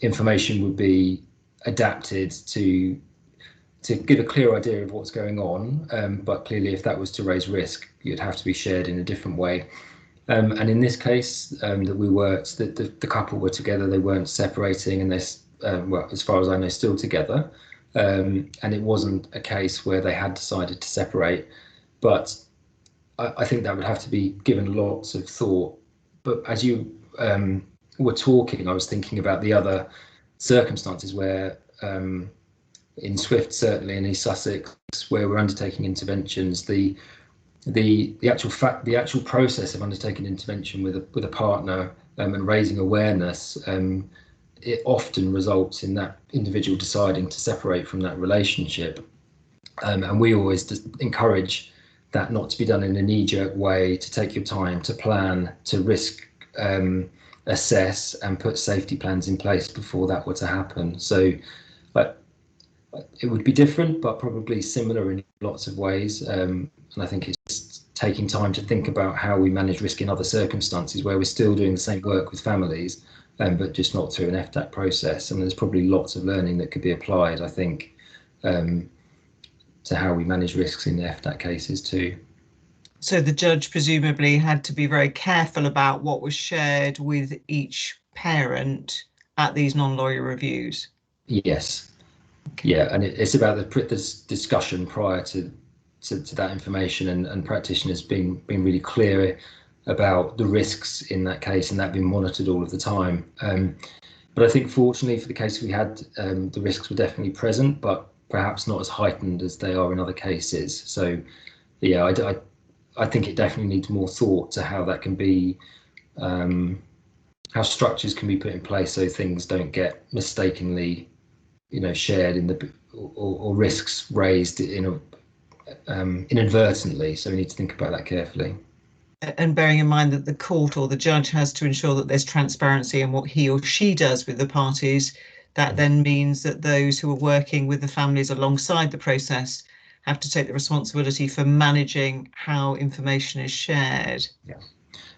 Speaker 4: information would be adapted to give a clear idea of what's going on, but clearly if that was to raise risk, it'd have to be shared in a different way. And in this case that we worked, the couple were together, they weren't separating, and they're well, as far as I know, still together, and it wasn't a case where they had decided to separate, but I think that would have to be given lots of thought. But as you were talking, I was thinking about the other circumstances where in Swift, certainly in East Sussex, where we're undertaking interventions, the actual process of undertaking intervention with a partner and raising awareness, it often results in that individual deciding to separate from that relationship, and we always just encourage that not to be done in a knee-jerk way, to take your time, to plan, to risk assess and put safety plans in place before that were to happen. So it would be different, but probably similar in lots of ways, and I think it's just taking time to think about how we manage risk in other circumstances where we're still doing the same work with families, but just not through an FDAC process. And there's probably lots of learning that could be applied, I think, to how we manage risks in the FDAC cases too.
Speaker 3: So the judge presumably had to be very careful about what was shared with each parent at these non-lawyer reviews.
Speaker 4: Yes. Okay. Yeah, and it's about the discussion prior to that information, and practitioners being really clear about the risks in that case, and that being monitored all of the time. But I think fortunately for the case we had, the risks were definitely present, but perhaps not as heightened as they are in other cases. So yeah, I think it definitely needs more thought to how that can be, how structures can be put in place so things don't get mistakenly, shared in or risks raised inadvertently. So we need to think about that carefully.
Speaker 3: And bearing in mind that the court or the judge has to ensure that there's transparency in what he or she does with the parties, that then means that those who are working with the families alongside the process have to take the responsibility for managing how information is shared.
Speaker 4: Yeah,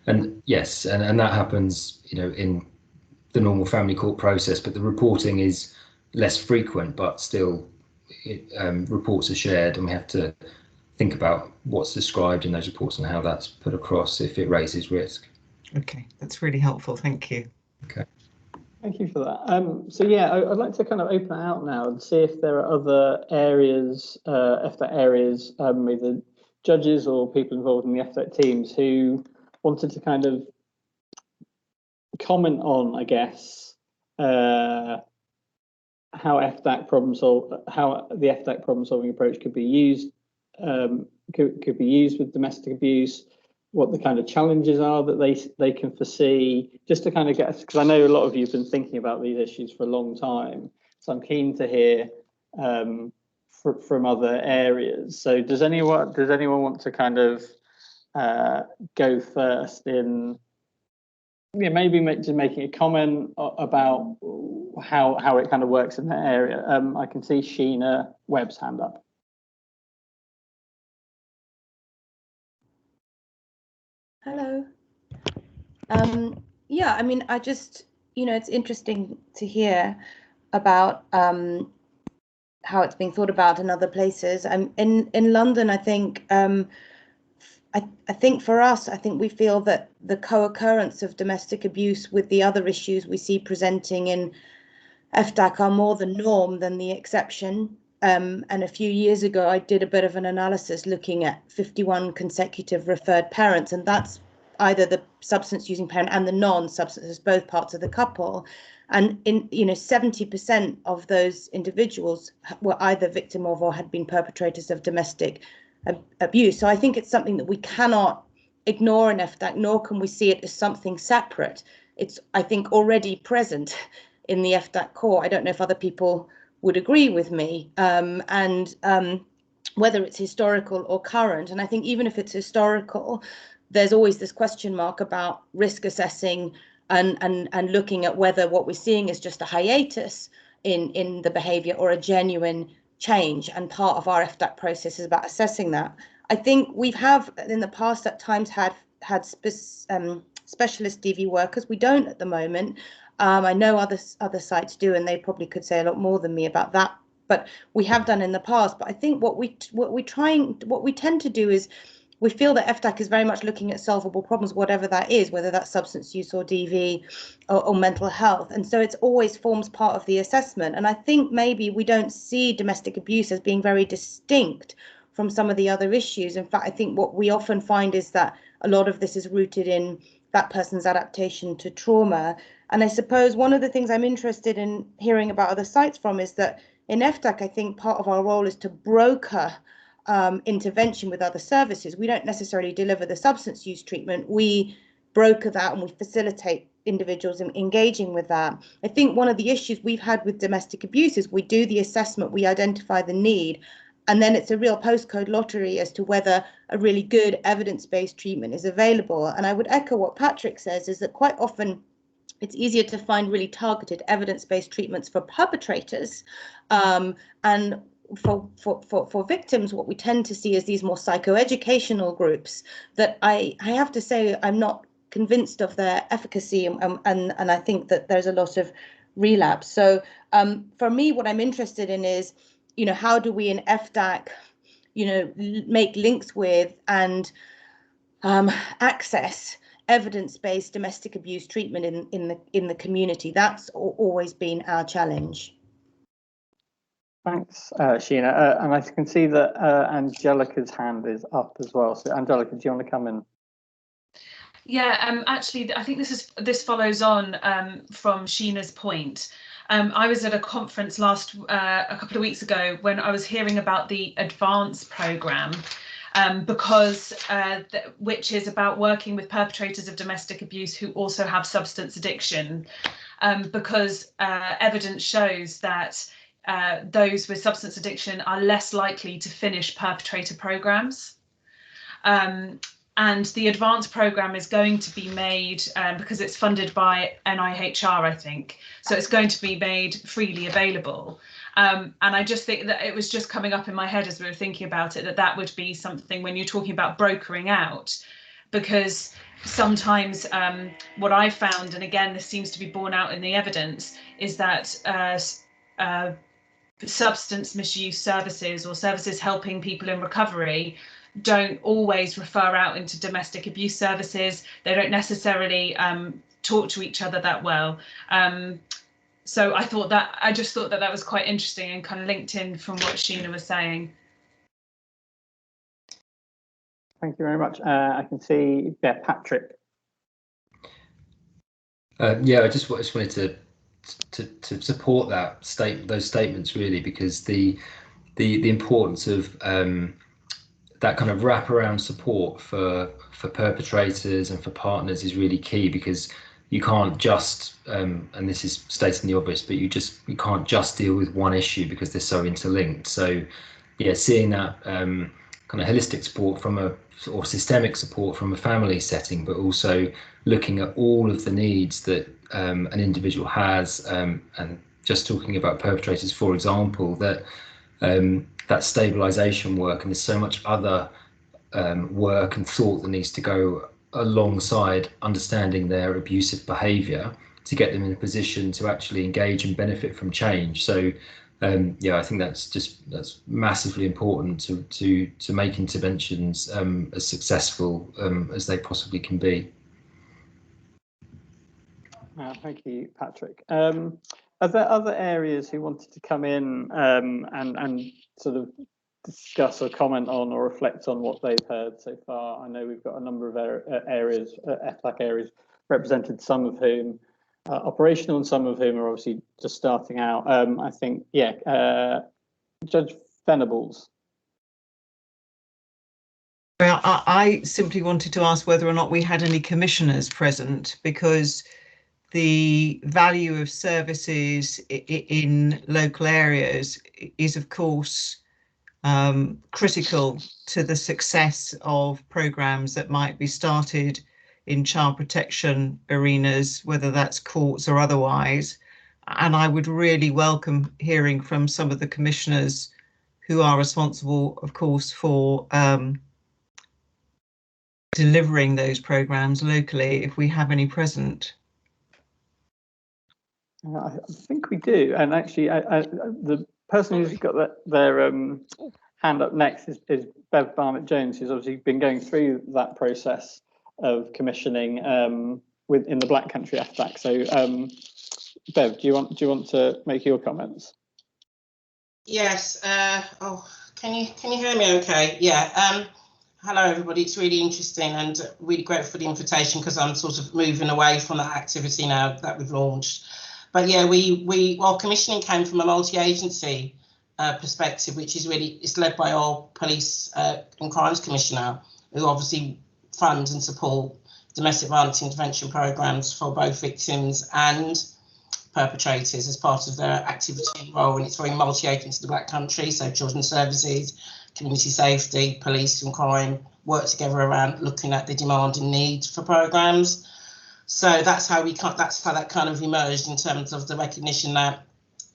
Speaker 4: and yes, and that happens, in the normal family court process, but the reporting is less frequent, but still reports are shared, and we have to think about what's described in those reports and how that's put across if it raises risk.
Speaker 3: Okay, that's really helpful. Thank you.
Speaker 4: Okay.
Speaker 2: Thank you for that. So yeah, I'd like to kind of open it out now and see if there are other areas, FDAC areas, either judges or people involved in the FDAC teams who wanted to kind of comment on, I guess, how the FDAC problem solving approach could be used, could be used with domestic abuse, what the kind of challenges are that they can foresee, just to kind of get, because I know a lot of you have been thinking about these issues for a long time, so I'm keen to hear from other areas. So does anyone want to kind of go first in, maybe just making a comment about how it kind of works in that area? I can see Sheena Webb's hand up.
Speaker 6: Hello. Yeah, I mean, I just, it's interesting to hear about how it's being thought about in other places. In London, I think, I think for us, I think we feel that the co-occurrence of domestic abuse with the other issues we see presenting in FDAC are more the norm than the exception. And a few years ago, I did a bit of an analysis looking at 51 consecutive referred parents, and that's either the substance using parent and the non-substance, both parts of the couple. And in 70% of those individuals were either victim of or had been perpetrators of domestic abuse. So I think it's something that we cannot ignore in FDAC, nor can we see it as something separate. It's, I think, already present in the FDAC core. I don't know if other people would agree with me, and whether it's historical or current. And I think even if it's historical, there's always this question mark about risk assessing and looking at whether what we're seeing is just a hiatus in the behaviour or a genuine change. And part of our FDAC process is about assessing that. I think we have in the past at times had specialist DV workers. We don't at the moment. I know other sites do, and they probably could say a lot more than me about that. But we have done in the past. But I think what we tend to do is we feel that FDAC is very much looking at solvable problems, whatever that is, whether that's substance use or DV or mental health. And so it's always forms part of the assessment. And I think maybe we don't see domestic abuse as being very distinct from some of the other issues. In fact, I think what we often find is that a lot of this is rooted in that person's adaptation to trauma. And I suppose one of the things I'm interested in hearing about other sites from is that in FDAC, I think part of our role is to broker intervention with other services. We don't necessarily deliver the substance use treatment. We broker that and we facilitate individuals in engaging with that. I think one of the issues we've had with domestic abuse is we do the assessment, we identify the need, and then it's a real postcode lottery as to whether a really good evidence-based treatment is available. And I would echo what Patrick says, is that quite often it's easier to find really targeted evidence-based treatments for perpetrators, and for victims, what we tend to see is these more psychoeducational groups that I have to say I'm not convinced of their efficacy, and I think that there's a lot of relapse. So for me, what I'm interested in is, how do we in FDAC, make links with and access evidence-based domestic abuse treatment in the community. That's always been our challenge.
Speaker 2: Thanks, Sheena. And I can see that Angelica's hand is up as well. So Angelica, do you want to come in?
Speaker 5: Yeah, actually, I think this follows on from Sheena's point. I was at a conference a couple of weeks ago when I was hearing about the Advance programme, which is about working with perpetrators of domestic abuse who also have substance addiction, because evidence shows that those with substance addiction are less likely to finish perpetrator programs. And the Advance programme is going to be made, because it's funded by NIHR, I think, so it's going to be made freely available. And I just think that it was just coming up in my head as we were thinking about it, that would be something when you're talking about brokering out, because sometimes what I found, and again, this seems to be borne out in the evidence, is that substance misuse services or services helping people in recovery don't always refer out into domestic abuse services. They don't necessarily talk to each other that well. So I just thought that was quite interesting and kind of linked in from what Sheena was saying.
Speaker 2: Thank you very much. I can see, Patrick.
Speaker 4: Yeah, I just wanted to support those statements really, because the importance of that kind of wraparound support for perpetrators and for partners is really key, because you can't just and this is stating the obvious, but you can't just deal with one issue because they're so interlinked. So yeah, seeing that kind of holistic support or systemic support from a family setting, but also looking at all of the needs that an individual has, and just talking about perpetrators, for example, that stabilization work, and there's so much other work and thought that needs to go alongside understanding their abusive behavior to get them in a position to actually engage and benefit from change. So yeah, I think that's massively important to make interventions as successful as they possibly can be.
Speaker 2: Thank you, Patrick. Are there other areas who wanted to come in and sort of discuss or comment on or reflect on what they've heard so far? I know we've got a number of areas, FDAC areas represented, some of whom are operational and some of whom are obviously just starting out. I think, yeah, Judge Venables.
Speaker 3: Well, I simply wanted to ask whether or not we had any commissioners present, because the value of services in local areas is, of course, critical to the success of programmes that might be started in child protection arenas, whether that's courts or otherwise. And I would really welcome hearing from some of the commissioners who are responsible, of course, for delivering those programmes locally, if we have any present.
Speaker 2: I think we do, and actually, the person who's got their hand up next is Bev Barnett-Jones, who's obviously been going through that process of commissioning in the Black Country FDAC. So, Bev, do you want to make your comments?
Speaker 8: Yes. Can you hear me? Okay. Yeah. Hello, everybody. It's really interesting and really grateful for the invitation, because I'm sort of moving away from that activity now that we've launched. But yeah, well, commissioning came from a multi-agency perspective, which is it's led by our Police and Crimes Commissioner, who obviously funds and support domestic violence intervention programmes for both victims and perpetrators as part of their activity and role. And it's very multi-agency in the Black Country, so children's services, community safety, police and crime work together around looking at the demand and need for programmes. So that's how that kind of emerged, in terms of the recognition that,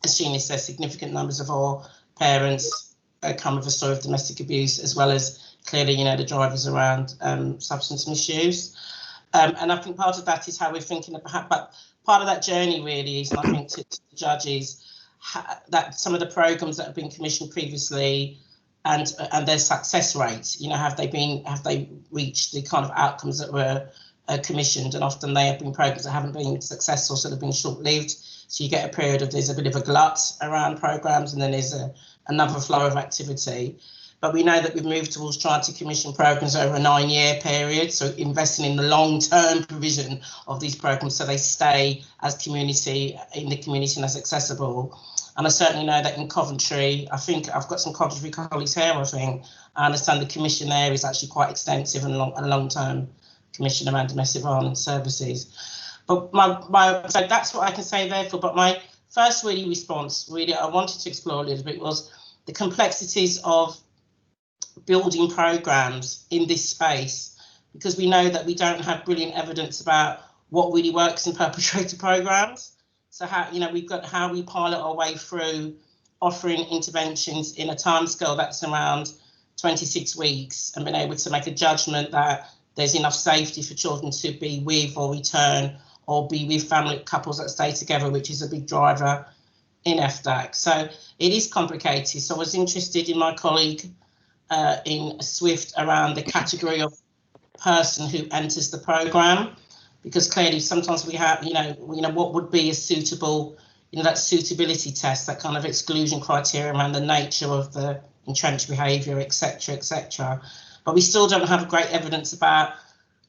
Speaker 8: as Sheena says, significant numbers of our parents come with a story of domestic abuse, as well as clearly, the drivers around substance misuse. And I think part of that is how we're thinking about, but part of that journey really is, and I think to the judges, that some of the programmes that have been commissioned previously and their success rates, have they reached the kind of outcomes that were commissioned? And often they have been programmes that haven't been successful, so they've been short-lived. So you get a period of, there's a bit of a glut around programmes, and then there's another flow of activity. But we know that we've moved towards trying to commission programmes over a 9-year period, so investing in the long-term provision of these programmes so they stay as community, in the community, and as accessible. And I certainly know that in Coventry, I think I've got some Coventry colleagues here, I understand the commission there is actually quite extensive and a long-term commission around domestic violence services. But so that's what I can say therefore. But my first response I wanted to explore a little bit was the complexities of building programmes in this space, because we know that we don't have brilliant evidence about what really works in perpetrator programmes. So how we pilot our way through offering interventions in a timescale that's around 26 weeks, and being able to make a judgment that there's enough safety for children to be with or return, or be with family couples that stay together, which is a big driver in FDAC. So it is complicated. So I was interested in my colleague in SWIFT around the category of person who enters the programme, because clearly sometimes we have, what would be a suitable, that suitability test, that kind of exclusion criteria around the nature of the entrenched behaviour, etc., etc. But we still don't have great evidence about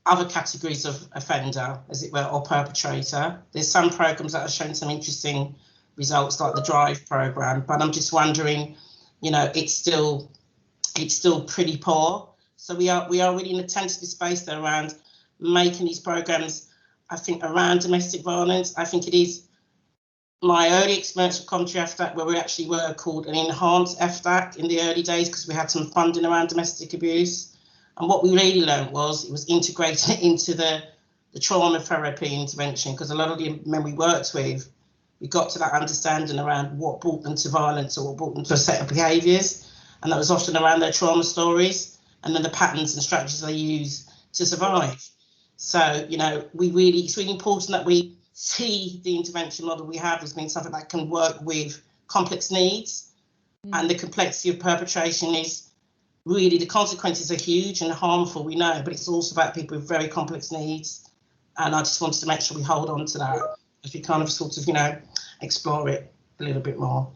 Speaker 8: other categories of offender, as it were, or perpetrator. There's some programmes that have shown some interesting results, like the DRIVE programme, but I'm just wondering, it's still pretty poor. So we are really in a tentative space there around making these programmes, I think, around domestic violence. I think it is my early experience with Coventry FDAC, where we actually were called an enhanced FDAC in the early days, because we had some funding around domestic abuse. And what we really learned was it was integrated into the trauma therapy intervention, because a lot of the men we worked with, we got to that understanding around what brought them to violence, or what brought them to a set of behaviours. And that was often around their trauma stories, and then the patterns and strategies they use to survive. So, it's really important that we see the intervention model we have as being something that can work with complex needs. And the complexity of perpetration is really, the consequences are huge and harmful, we know, but it's also about people with very complex needs. And I just wanted to make sure we hold on to that as we kind of sort of, explore it a little bit more.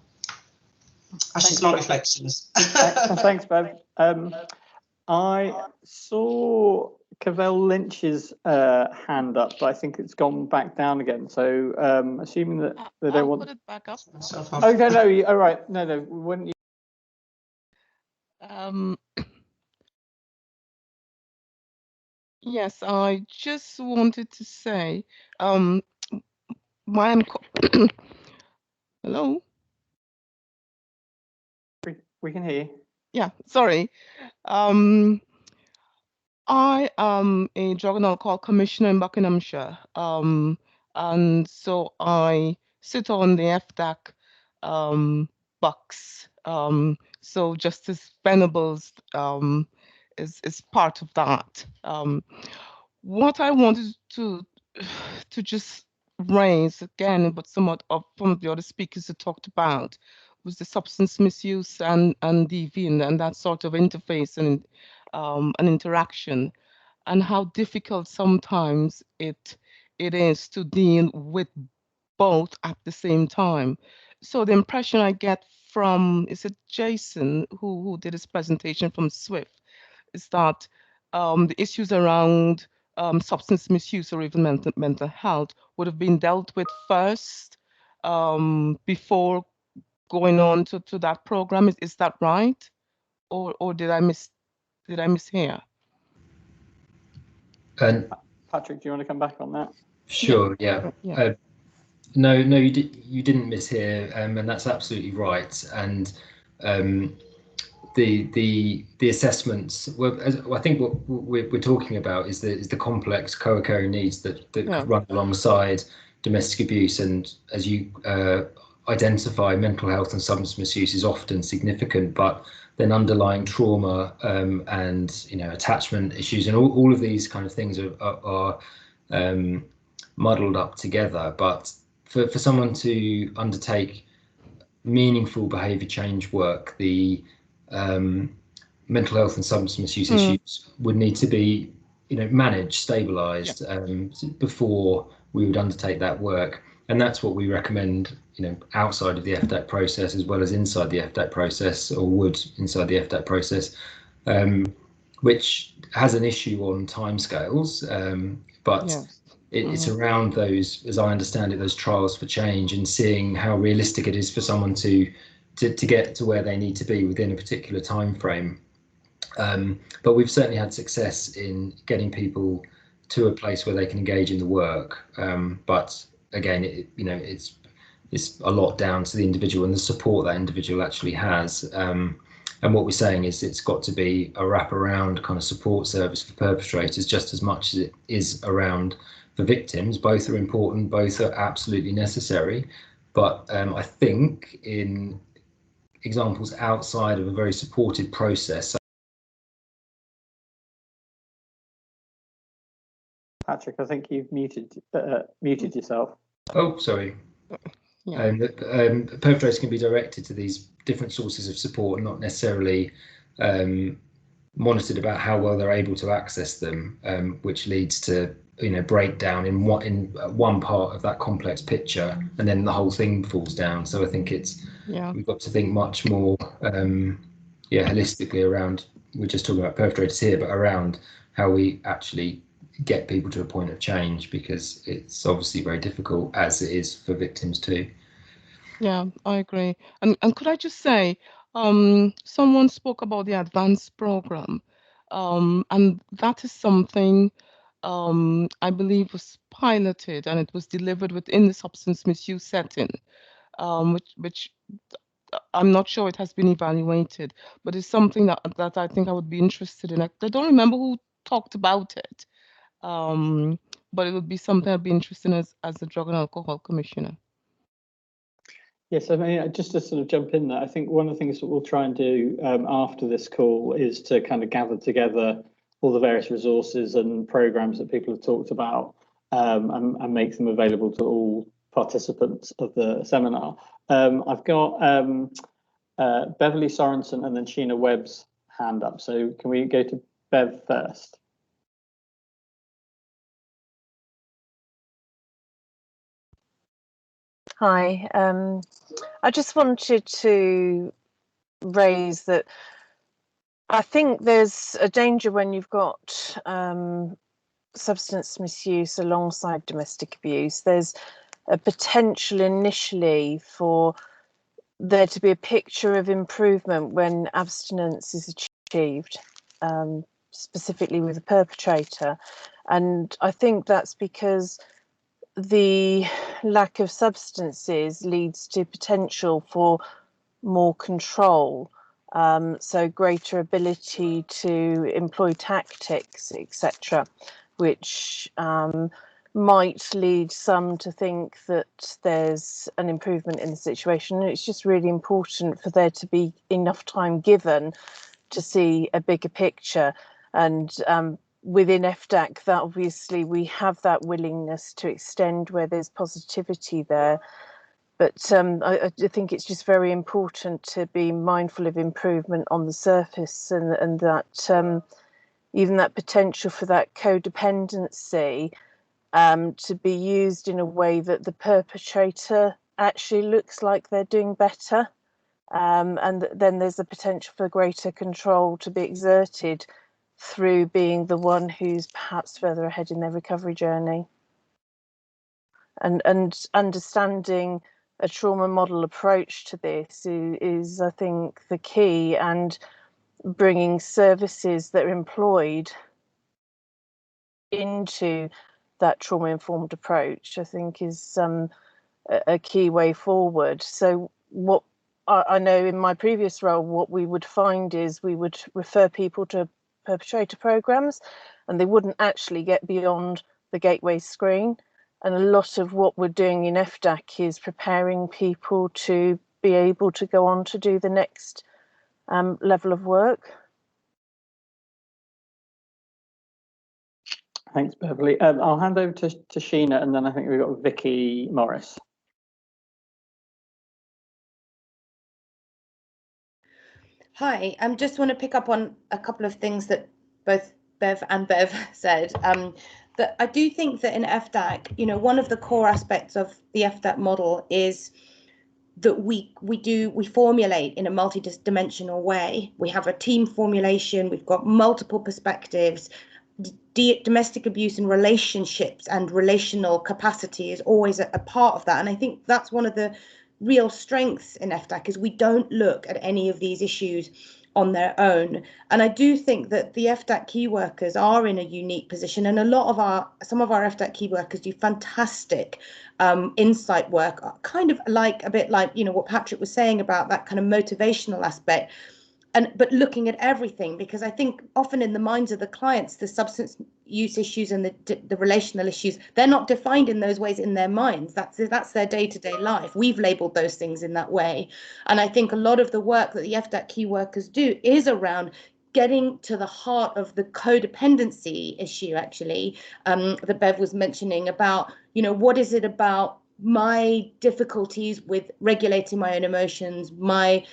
Speaker 8: That's just my reflections.
Speaker 2: Thanks, Bev. I saw Cavell Lynch's hand up, but I think it's gone back down again. So assuming that they don't want.
Speaker 9: Put it back up.
Speaker 2: Oh no! All right, no. Wouldn't you?
Speaker 9: Yes, I just wanted to say, why I'm hello.
Speaker 2: We can hear you.
Speaker 9: Yeah, sorry. I am a drug and alcohol commissioner in Buckinghamshire, and so I sit on the FDAC box. So Justice Venables is part of that. What I wanted to just raise again, but somewhat of some of the other speakers that talked about, was the substance misuse and DV and that sort of interface and an interaction, and how difficult sometimes it is to deal with both at the same time. So the impression I get from, is it Jason who did his presentation from SWIFT, is that the issues around substance misuse or even mental health would have been dealt with first before going on to that program. Is that right? Or did I mishear?
Speaker 4: And
Speaker 2: Patrick, do you want to come back on that?
Speaker 4: sure, yeah. No, you didn't mishear, and that's absolutely right. And the assessments, well, I think what we're talking about is the complex co-occurring needs that run alongside domestic abuse, and as you identify, mental health and substance misuse is often significant, but then underlying trauma and attachment issues and all of these kind of things are muddled up together. But for someone to undertake meaningful behaviour change work, the mental health and substance misuse issues would need to be managed, stabilised before we would undertake that work. And that's what we recommend, outside of the FDAC process as well as inside the FDAC process, or would inside the FDAC process, which has an issue on timescales, but it's around those, as I understand it, those trials for change, and seeing how realistic it is for someone to get to where they need to be within a particular time frame. But we've certainly had success in getting people to a place where they can engage in the work. But again, it's a lot down to the individual and the support that individual actually has. And what we're saying is it's got to be a wraparound kind of support service for perpetrators just as much as it is around for victims. Both are important, both are absolutely necessary. But I think in examples outside of a very supported process.
Speaker 2: Patrick, I think you've muted yourself.
Speaker 4: Oh, sorry. Perpetrators can be directed to these different sources of support, not necessarily monitored about how well they're able to access them, which leads to breakdown in one part of that complex picture, and then the whole thing falls down. So I think we've got to think much more holistically around, we're just talking about perpetrators here, but around how we actually get people to a point of change, because it's obviously very difficult, as it is for victims too.
Speaker 9: Yeah, I agree. And could I just say, someone spoke about the advanced program, and that is something I believe was piloted, and it was delivered within the substance misuse setting, which I'm not sure it has been evaluated, but it's something that I think I would be interested in. I don't remember who talked about it, but it would be something I'd be interested in as the Drug and Alcohol Commissioner.
Speaker 2: Yes, I mean, just to sort of jump in there, I think one of the things that we'll try and do after this call is to kind of gather together all the various resources and programs that people have talked about, and make them available to all participants of the seminar. I've got Beverly Sorensen and then Sheena Webb's hand up. So can we go to Bev first?
Speaker 10: Hi, I just wanted to raise that I think there's a danger when you've got substance misuse alongside domestic abuse. There's a potential initially for there to be a picture of improvement when abstinence is achieved, specifically with the perpetrator. And I think that's because the lack of substances leads to potential for more control, so greater ability to employ tactics, etc., which might lead some to think that there's an improvement in the situation. It's just really important for there to be enough time given to see a bigger picture. And within FDAC, that obviously we have that willingness to extend where there's positivity there. But I think it's just very important to be mindful of improvement on the surface, and that even that potential for that codependency to be used in a way that the perpetrator actually looks like they're doing better. And then there's the potential for greater control to be exerted through being the one who's perhaps further ahead in their recovery journey. And understanding a trauma model approach to this is, I think, the key, and bringing services that are employed into that trauma-informed approach, I think, is a key way forward. So what I know in my previous role, what we would find is we would refer people to perpetrator programs, and they wouldn't actually get beyond the gateway screen. And a lot of what we're doing in FDAC is preparing people to be able to go on to do the next level of work.
Speaker 2: Thanks, Beverly. I'll hand over to Sheena, and then I think we've got Vicky Morris.
Speaker 6: Hi, I just want to pick up on a couple of things that both Bev and Bev said. That I do think that in FDAC, you know, one of the core aspects of the FDAC model is that we formulate in a multi-dimensional way. We have a team formulation, we've got multiple perspectives. Domestic abuse and relationships and relational capacity is always a part of that. And I think that's one of the real strengths in FDAC, is we don't look at any of these issues on their own. And I do think that the FDAC key workers are in a unique position, and some of our FDAC key workers do fantastic insight work, kind of like a bit like, you know, what Patrick was saying about that kind of motivational aspect. But looking at everything, because I think often in the minds of the clients, the substance use issues and the relational issues, they're not defined in those ways in their minds. That's their day-to-day life. We've labeled those things in that way. And I think a lot of the work that the FDAC key workers do is around getting to the heart of the codependency issue, actually, that Bev was mentioning about, you know, what is it about my difficulties with regulating my own emotions, my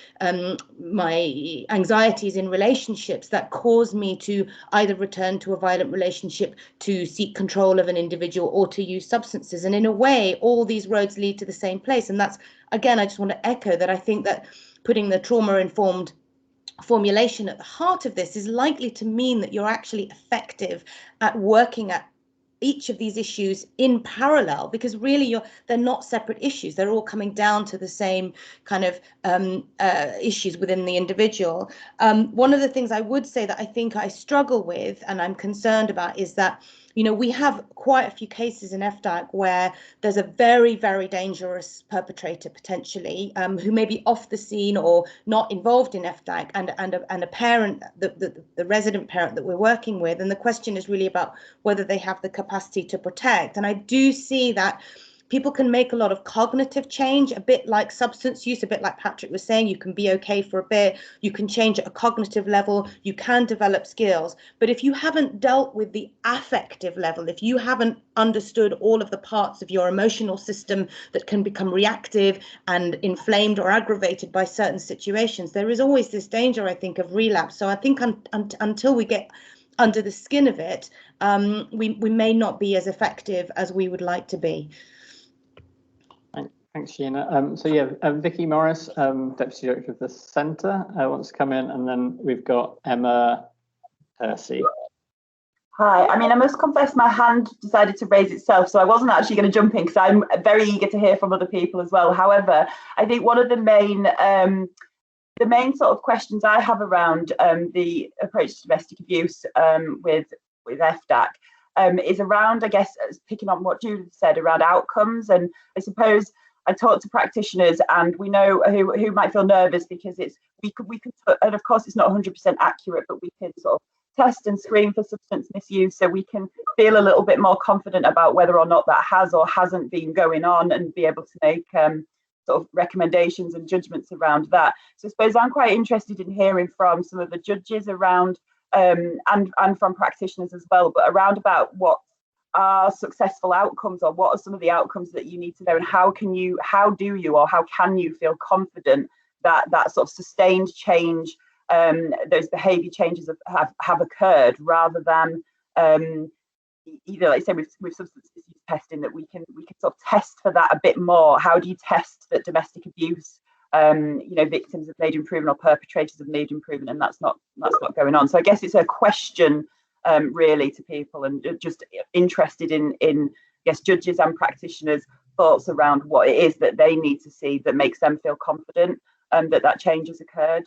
Speaker 6: anxieties in relationships that cause me to either return to a violent relationship, to seek control of an individual, or to use substances. And in a way, all these roads lead to the same place. And that's, again, I just want to echo that I think that putting the trauma-informed formulation at the heart of this is likely to mean that you're actually effective at working at each of these issues in parallel, because really they're not separate issues. They're all coming down to the same kind of issues within the individual. One of the things I would say that I think I struggle with and I'm concerned about is that, you know, we have quite a few cases in FDAC where there's a very, very dangerous perpetrator potentially who may be off the scene or not involved in FDAC, and a parent, the resident parent that we're working with. And the question is really about whether they have the capacity to protect. And I do see that people can make a lot of cognitive change, a bit like substance use, a bit like Patrick was saying. You can be okay for a bit, you can change at a cognitive level, you can develop skills. But if you haven't dealt with the affective level, if you haven't understood all of the parts of your emotional system that can become reactive and inflamed or aggravated by certain situations, there is always this danger, I think, of relapse. So I think until we get under the skin of it, we may not be as effective as we would like to be.
Speaker 2: Thanks, Sheena. So yeah, Vicky Morris, Deputy Director of the Centre, wants to come in, and then we've got Emma Hersey.
Speaker 11: Hi, I mean, I must confess my hand decided to raise itself, so I wasn't actually going to jump in because I'm very eager to hear from other people as well. However, I think one of the main sort of questions I have around the approach to domestic abuse with FDAC is around, I guess, picking on what Judith said around outcomes. And I suppose I talk to practitioners, and we know who might feel nervous because we can, and of course it's not 100% accurate, but we can sort of test and screen for substance misuse, so we can feel a little bit more confident about whether or not that has or hasn't been going on, and be able to make sort of recommendations and judgments around that. So I suppose I'm quite interested in hearing from some of the judges around, and from practitioners as well, but around about what are successful outcomes, or what are some of the outcomes that you need to know, and how can you feel confident that that sort of sustained change, those behaviour changes have occurred, rather than either, like I say, with substance misuse testing, that we can sort of test for that a bit more. How do you test that domestic abuse, victims have made improvement or perpetrators have made improvement, and that's not going on? So I guess it's a question really to people, and just interested in yes, judges and practitioners' thoughts around what it is that they need to see that makes them feel confident that change has occurred.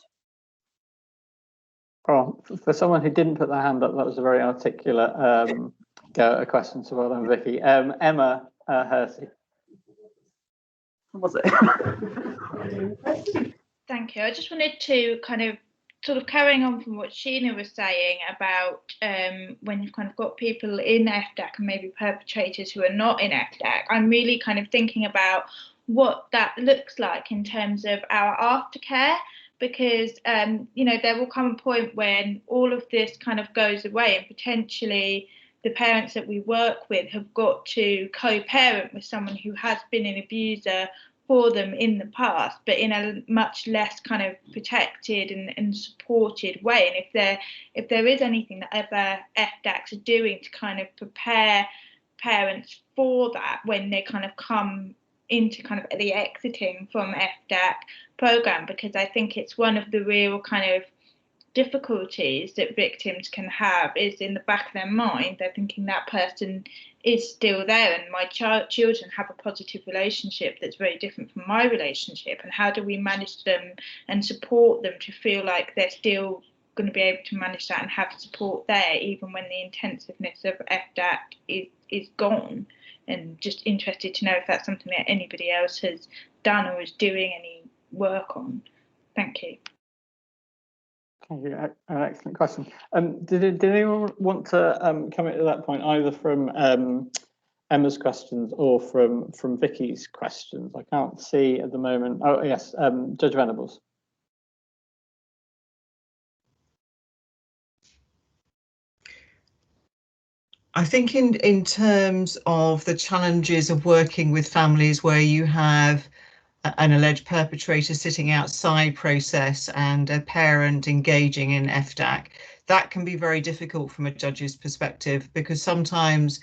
Speaker 2: Well, for someone who didn't put their hand up, that was a very articulate a question, so well done, Vicky. Emma Hersey.
Speaker 11: Was it?
Speaker 12: Thank you. I just wanted to kind of sort of carrying on from what Sheena was saying about when you've kind of got people in FDAC and maybe perpetrators who are not in FDAC, I'm really kind of thinking about what that looks like in terms of our aftercare, because there will come a point when all of this kind of goes away, and potentially the parents that we work with have got to co-parent with someone who has been an abuser for them in the past, but in a much less kind of protected and supported way. And if there is anything that other FDACs are doing to kind of prepare parents for that when they kind of come into kind of the exiting from FDAC program, because I think it's one of the real kind of difficulties that victims can have is in the back of their mind they're thinking that person is still there, and my children have a positive relationship that's very different from my relationship, and how do we manage them and support them to feel like they're still going to be able to manage that and have support there even when the intensiveness of FDAC is gone. And just interested to know if that's something that anybody else has done or is doing any work on. Thank you.
Speaker 2: Thank you. An excellent question. Did anyone want to come into that point, either from Emma's questions or from Vicky's questions? I can't see at the moment. Oh yes, Judge Venables.
Speaker 3: I think in terms of the challenges of working with families where you have an alleged perpetrator sitting outside process and a parent engaging in FDAC, that can be very difficult from a judge's perspective, because sometimes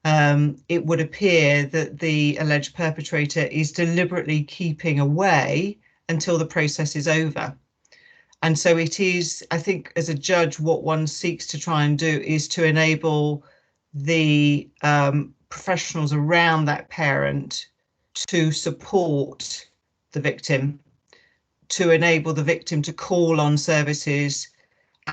Speaker 3: it would appear that the alleged perpetrator is deliberately keeping away until the process is over. And so it is, I think, as a judge, what one seeks to try and do is to enable the professionals around that parent to support the victim, to enable the victim to call on services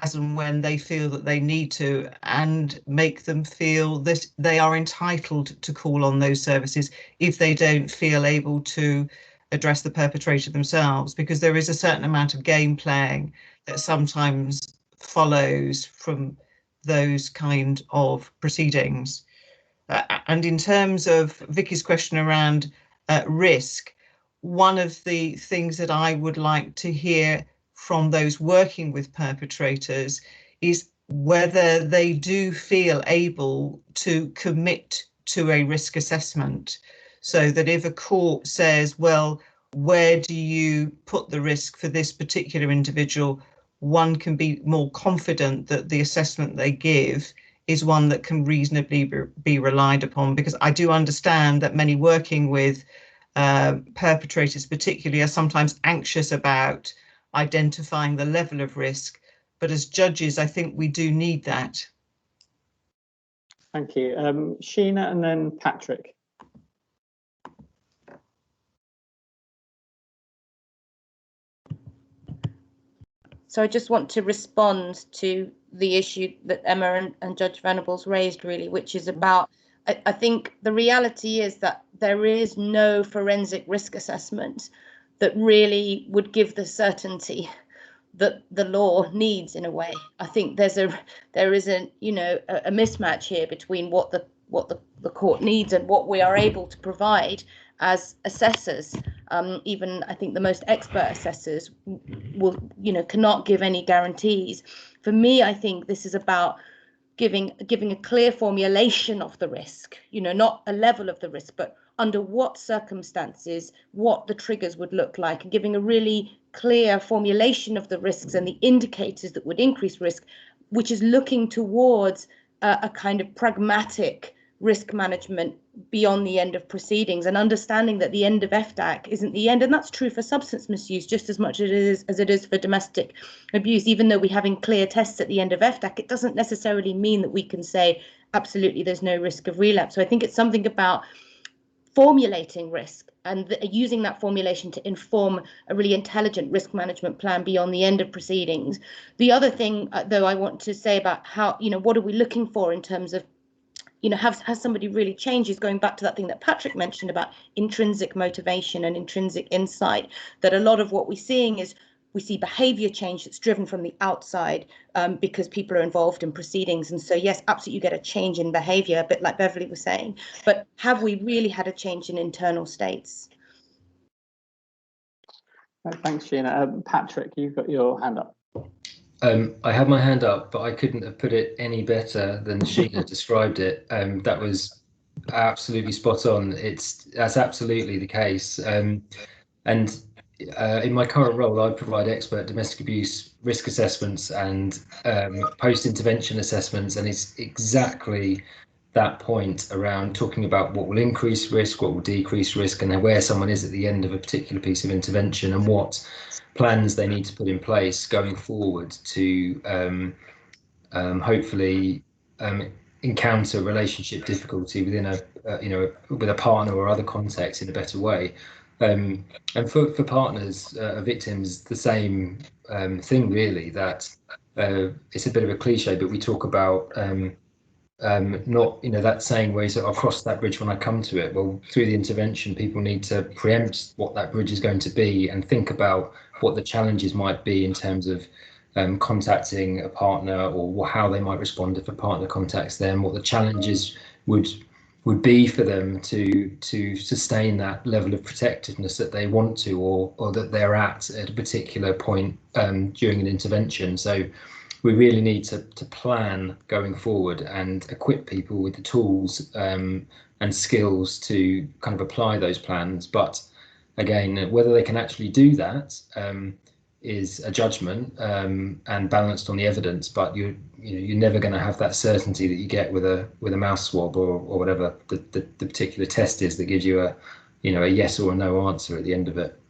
Speaker 3: as and when they feel that they need to, and make them feel that they are entitled to call on those services if they don't feel able to address the perpetrator themselves, because there is a certain amount of game playing that sometimes follows from those kind of proceedings. And in terms of Vicky's question around risk, one of the things that I would like to hear from those working with perpetrators is whether they do feel able to commit to a risk assessment, so that if a court says, well, where do you put the risk for this particular individual, one can be more confident that the assessment they give is one that can reasonably be relied upon. Because I do understand that many working with perpetrators particularly are sometimes anxious about identifying the level of risk, but as judges I think we do need that.
Speaker 2: Thank you. Sheena and then Patrick.
Speaker 6: So I just want to respond to the issue that Emma and Judge Venables raised, really, which is about, I think the reality is that there is no forensic risk assessment that really would give the certainty that the law needs, in a way. I think there is a mismatch here between what the court needs and what we are able to provide as assessors. Even I think the most expert assessors will, cannot give any guarantees. For me, I think this is about giving a clear formulation of the risk, not a level of the risk, but under what circumstances, what the triggers would look like, and giving a really clear formulation of the risks and the indicators that would increase risk, which is looking towards a kind of pragmatic risk management beyond the end of proceedings, and understanding that the end of FDAC isn't the end. And that's true for substance misuse just as much as it is for domestic abuse. Even though we're having clear tests at the end of FDAC, it doesn't necessarily mean that we can say absolutely there's no risk of relapse. So I think it's something about formulating risk and using that formulation to inform a really intelligent risk management plan beyond the end of proceedings. The other thing, though, I want to say about how, what are we looking for in terms of, has somebody really changed, is going back to that thing that Patrick mentioned about intrinsic motivation and intrinsic insight, that a lot of what we're seeing is we see behavior change that's driven from the outside because people are involved in proceedings. And so, yes, absolutely, you get a change in behavior, a bit like Beverly was saying. But have we really had a change in internal states?
Speaker 2: Thanks, Gina. Patrick, you've got your hand up.
Speaker 4: I have my hand up, but I couldn't have put it any better than Sheena described it. That was absolutely spot on. That's absolutely the case. And in my current role, I provide expert domestic abuse risk assessments and post-intervention assessments, and it's exactly that point around talking about what will increase risk, what will decrease risk, and where someone is at the end of a particular piece of intervention, and what plans they need to put in place going forward to hopefully encounter relationship difficulty within with a partner or other context in a better way. And for partners, victims, the same thing really, that it's a bit of a cliche, but we talk about not, that saying where you say, I'll cross that bridge when I come to it. Well, through the intervention, people need to preempt what that bridge is going to be and think about what the challenges might be in terms of contacting a partner, or how they might respond if a partner contacts them, what the challenges would be for them to sustain that level of protectiveness that they want to, or that they're at a particular point during an intervention. So we really need to plan going forward and equip people with the tools and skills to kind of apply those plans. But again, whether they can actually do that is a judgment and balanced on the evidence. But you're never going to have that certainty that you get with a mouse swab or whatever the particular test is that gives you a yes or a no answer at the end of it.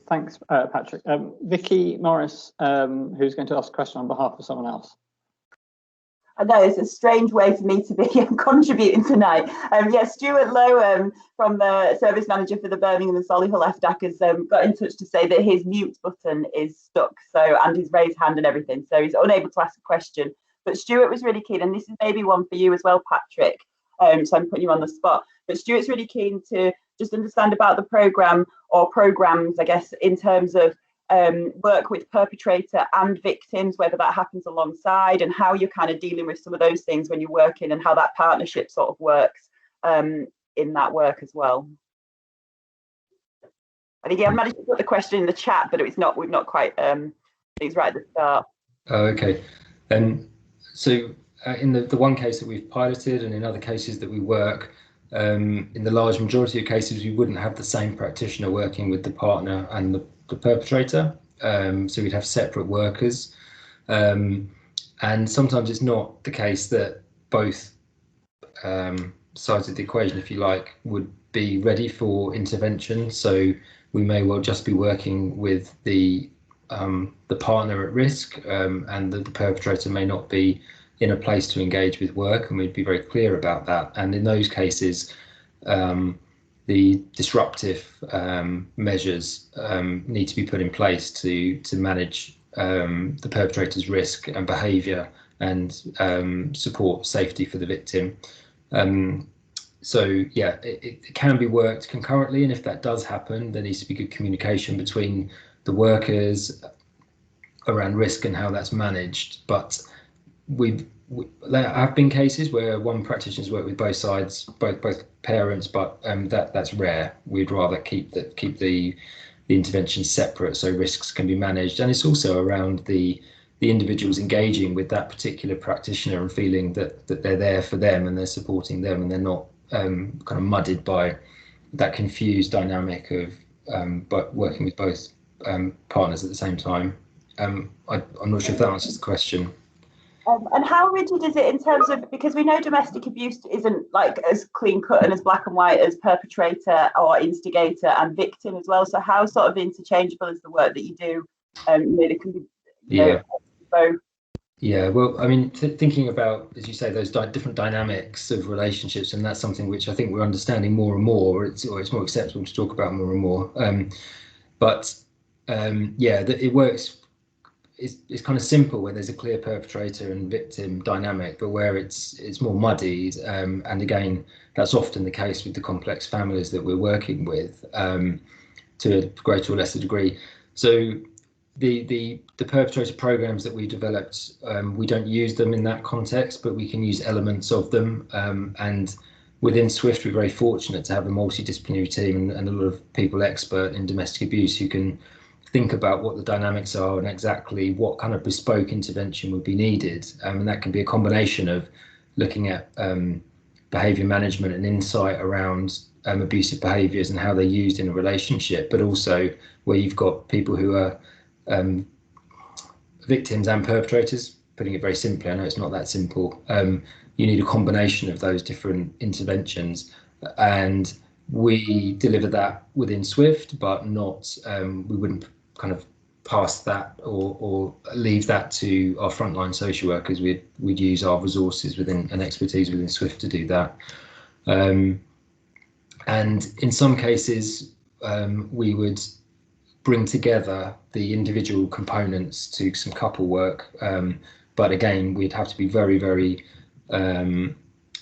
Speaker 2: Thanks, Patrick. Vicky Morris, who's going to ask a question on behalf of someone else.
Speaker 11: I know it's a strange way for me to be contributing tonight. Stuart Lowe, from the service manager for the Birmingham and Solihull FDAC, has got in touch to say that his mute button is stuck, and his raised hand and everything, so he's unable to ask a question. But Stuart was really keen, and this is maybe one for you as well, Patrick. So I'm putting you on the spot. But Stuart's really keen to just understand about the programme or programmes, I guess, in terms of work with perpetrator and victims, whether that happens alongside, and how you're kind of dealing with some of those things when you're working, and how that partnership sort of works in that work as well. I think I managed to put the question in the chat, but we've not quite, it's right at the start.
Speaker 4: Oh, okay. So in the one case that we've piloted, and in other cases that we work, in the large majority of cases, we wouldn't have the same practitioner working with the partner and the perpetrator. So we'd have separate workers. And sometimes it's not the case that both sides of the equation, if you like, would be ready for intervention. So we may well just be working with the partner at risk, and the perpetrator may not be in a place to engage with work, and we'd be very clear about that. And in those cases, the disruptive measures need to be put in place to manage the perpetrator's risk and behaviour and support safety for the victim. So yeah, it can be worked concurrently, and if that does happen, there needs to be good communication between the workers around risk and how that's managed. But there have been cases where one practitioner's worked with both sides, both parents, but that's rare. We'd rather keep the intervention separate so risks can be managed, and it's also around the individuals engaging with that particular practitioner and feeling that they're there for them and they're supporting them and they're not kind of muddied by that confused dynamic of but working with both partners at the same time. I'm not sure if that answers the question.
Speaker 11: And how rigid is it in terms of, because we know domestic abuse isn't like as clean cut and as black and white as perpetrator or instigator and victim as well. So how sort of interchangeable is the work that you do? It can be both.
Speaker 4: Yeah, well, I mean, thinking about, as you say, those different dynamics of relationships, and that's something which I think we're understanding more and more. It's more acceptable to talk about more and more. Yeah, it works. It's kind of simple where there's a clear perpetrator and victim dynamic, but where it's more muddied, and again, that's often the case with the complex families that we're working with, to a greater or lesser degree. So the perpetrator programs that we developed, we don't use them in that context, but we can use elements of them. And within SWIFT, we're very fortunate to have a multidisciplinary team and a lot of people expert in domestic abuse who can think about what the dynamics are and exactly what kind of bespoke intervention would be needed. And that can be a combination of looking at behaviour management and insight around abusive behaviours and how they're used in a relationship, but also where you've got people who are victims and perpetrators. Putting it very simply, I know it's not that simple. You need a combination of those different interventions, and we deliver that within SWIFT, but not, we wouldn't kind of pass that or leave that to our frontline social workers. We'd use our resources within and expertise within SWIFT to do that. And in some cases, we would bring together the individual components to some couple work. But again, we'd have to be very, very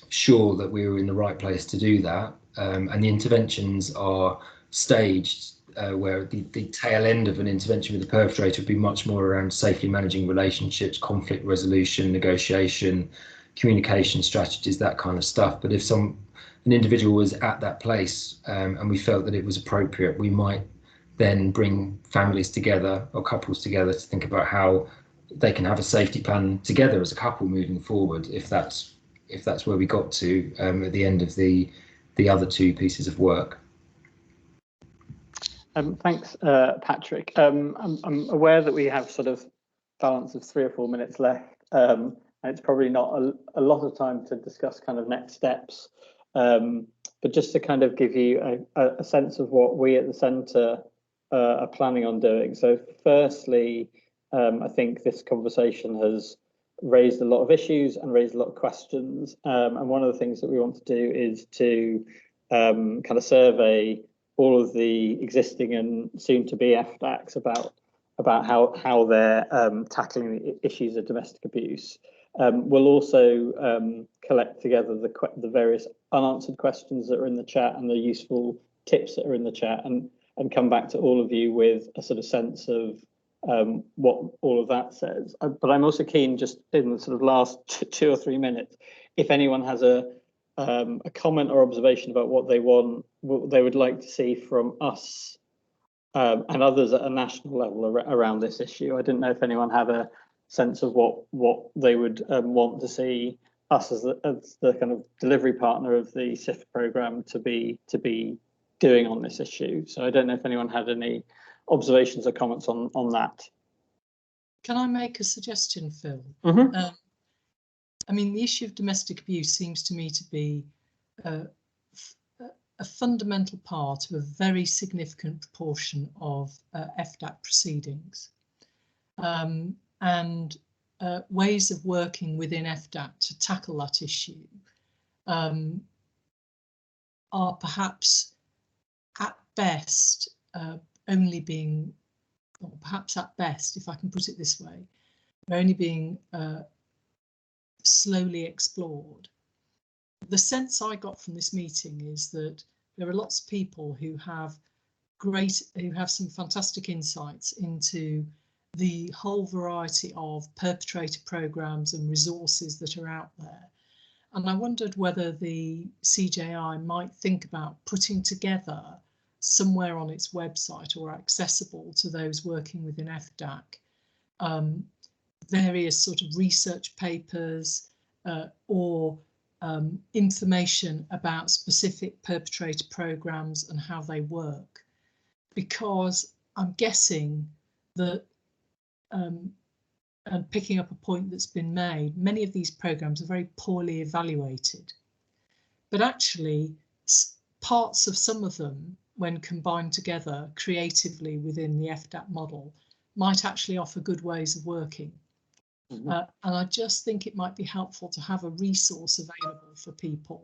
Speaker 4: sure that we were in the right place to do that. And the interventions are staged, where the tail end of an intervention with the perpetrator would be much more around safely managing relationships, conflict resolution, negotiation, communication strategies, that kind of stuff. But if an individual was at that place, and we felt that it was appropriate, we might then bring families together or couples together to think about how they can have a safety plan together as a couple moving forward, if that's where we got to at the end of the other two pieces of work.
Speaker 2: Thanks, Patrick. I'm aware that we have sort of balance of 3 or 4 minutes left, and it's probably not a lot of time to discuss kind of next steps, but just to kind of give you a sense of what we at the centre are planning on doing. So firstly, I think this conversation has raised a lot of issues and raised a lot of questions, and one of the things that we want to do is to kind of survey all of the existing and soon to be FDACs about how they're tackling the issues of domestic abuse. We'll also collect together the various unanswered questions that are in the chat and the useful tips that are in the chat, and come back to all of you with a sort of sense of what all of that says. But I'm also keen, just in the sort of last 2 or 3 minutes, if anyone has a comment or observation about what they would like to see from us and others at a national level around this issue. I didn't know if anyone had a sense of what they would want to see us as the kind of delivery partner of the SIFT programme to be doing on this issue. So I don't know if anyone had any observations or comments on that.
Speaker 1: Can I make a suggestion, Phil?
Speaker 2: Mm-hmm.
Speaker 1: I mean, the issue of domestic abuse seems to me to be a fundamental part of a very significant proportion of FDAC proceedings. And ways of working within FDAC to tackle that issue are perhaps at best only being or perhaps at best, if I can put it this way, are only being slowly explored. The sense I got from this meeting is that there are lots of people who have some fantastic insights into the whole variety of perpetrator programs and resources that are out there. And I wondered whether the CJI might think about putting together somewhere on its website or accessible to those working within FDAC, various sort of research papers or information about specific perpetrator programs and how they work. Because I'm guessing that, and picking up a point that's been made, many of these programs are very poorly evaluated. But actually, parts of some of them, when combined together creatively within the FDAC model, might actually offer good ways of working. Mm-hmm. And I just think it might be helpful to have a resource available for people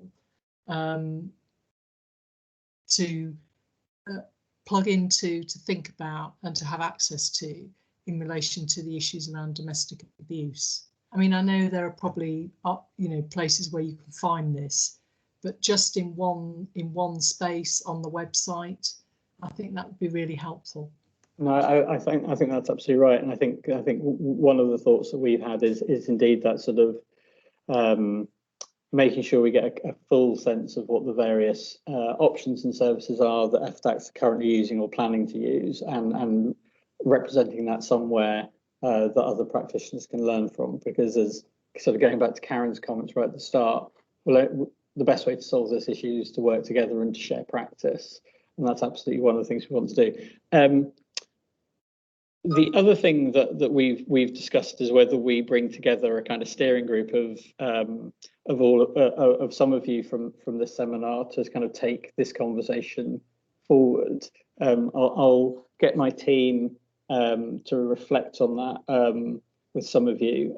Speaker 1: to plug into, to think about, and to have access to in relation to the issues around domestic abuse. I mean, I know there are probably places where you can find this, but just in one space on the website, I think that would be really helpful.
Speaker 2: No, I think that's absolutely right, and I think one of the thoughts that we've had is indeed that sort of making sure we get a full sense of what the various options and services are that FDACs are currently using or planning to use, and representing that somewhere that other practitioners can learn from. Because, as sort of going back to Karen's comments right at the start, well, the best way to solve this issue is to work together and to share practice, and that's absolutely one of the things we want to do. The other thing that we've discussed is whether we bring together a kind of steering group of some of you from this seminar to kind of take this conversation forward. I'll get my team to reflect on that with some of you,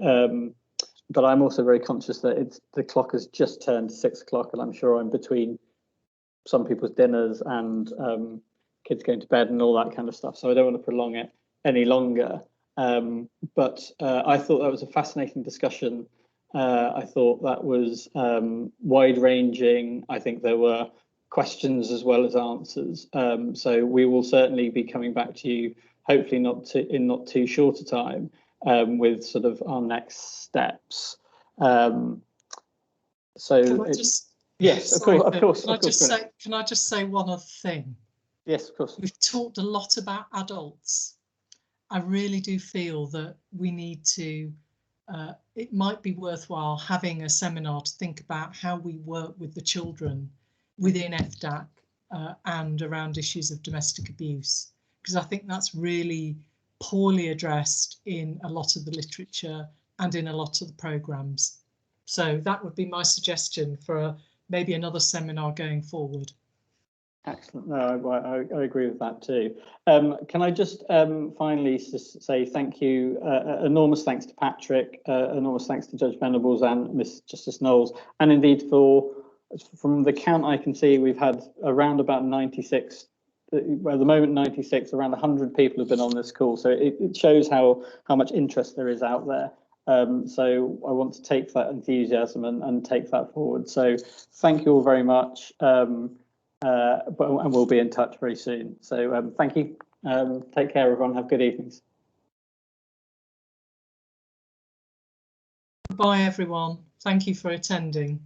Speaker 2: but I'm also very conscious that the clock has just turned 6 o'clock, and I'm sure I'm between some people's dinners and kids going to bed and all that kind of stuff, so I don't want to prolong it any longer, but I thought that was a fascinating discussion. I thought that was wide-ranging. I think there were questions as well as answers. So we will certainly be coming back to you, hopefully in not too short a time, with sort of our next steps. Yes, of course.
Speaker 1: Can I just say one other thing?
Speaker 2: Yes, of course.
Speaker 1: We've talked a lot about adults. I really do feel that we need to, it might be worthwhile having a seminar to think about how we work with the children within FDAC and around issues of domestic abuse, because I think that's really poorly addressed in a lot of the literature and in a lot of the programmes. So that would be my suggestion for maybe another seminar going forward.
Speaker 2: Excellent. No, I agree with that too. Can I just finally just say thank you, enormous thanks to Patrick, enormous thanks to Judge Venables and Miss Justice Knowles, and indeed from the count I can see, we've had around about 96, well, at the moment 96, around 100 people have been on this call, so it shows how much interest there is out there. So I want to take that enthusiasm and take that forward. So thank you all very much. And we'll be in touch very soon. So thank you. Take care, everyone. Have good evenings.
Speaker 1: Bye, everyone. Thank you for attending.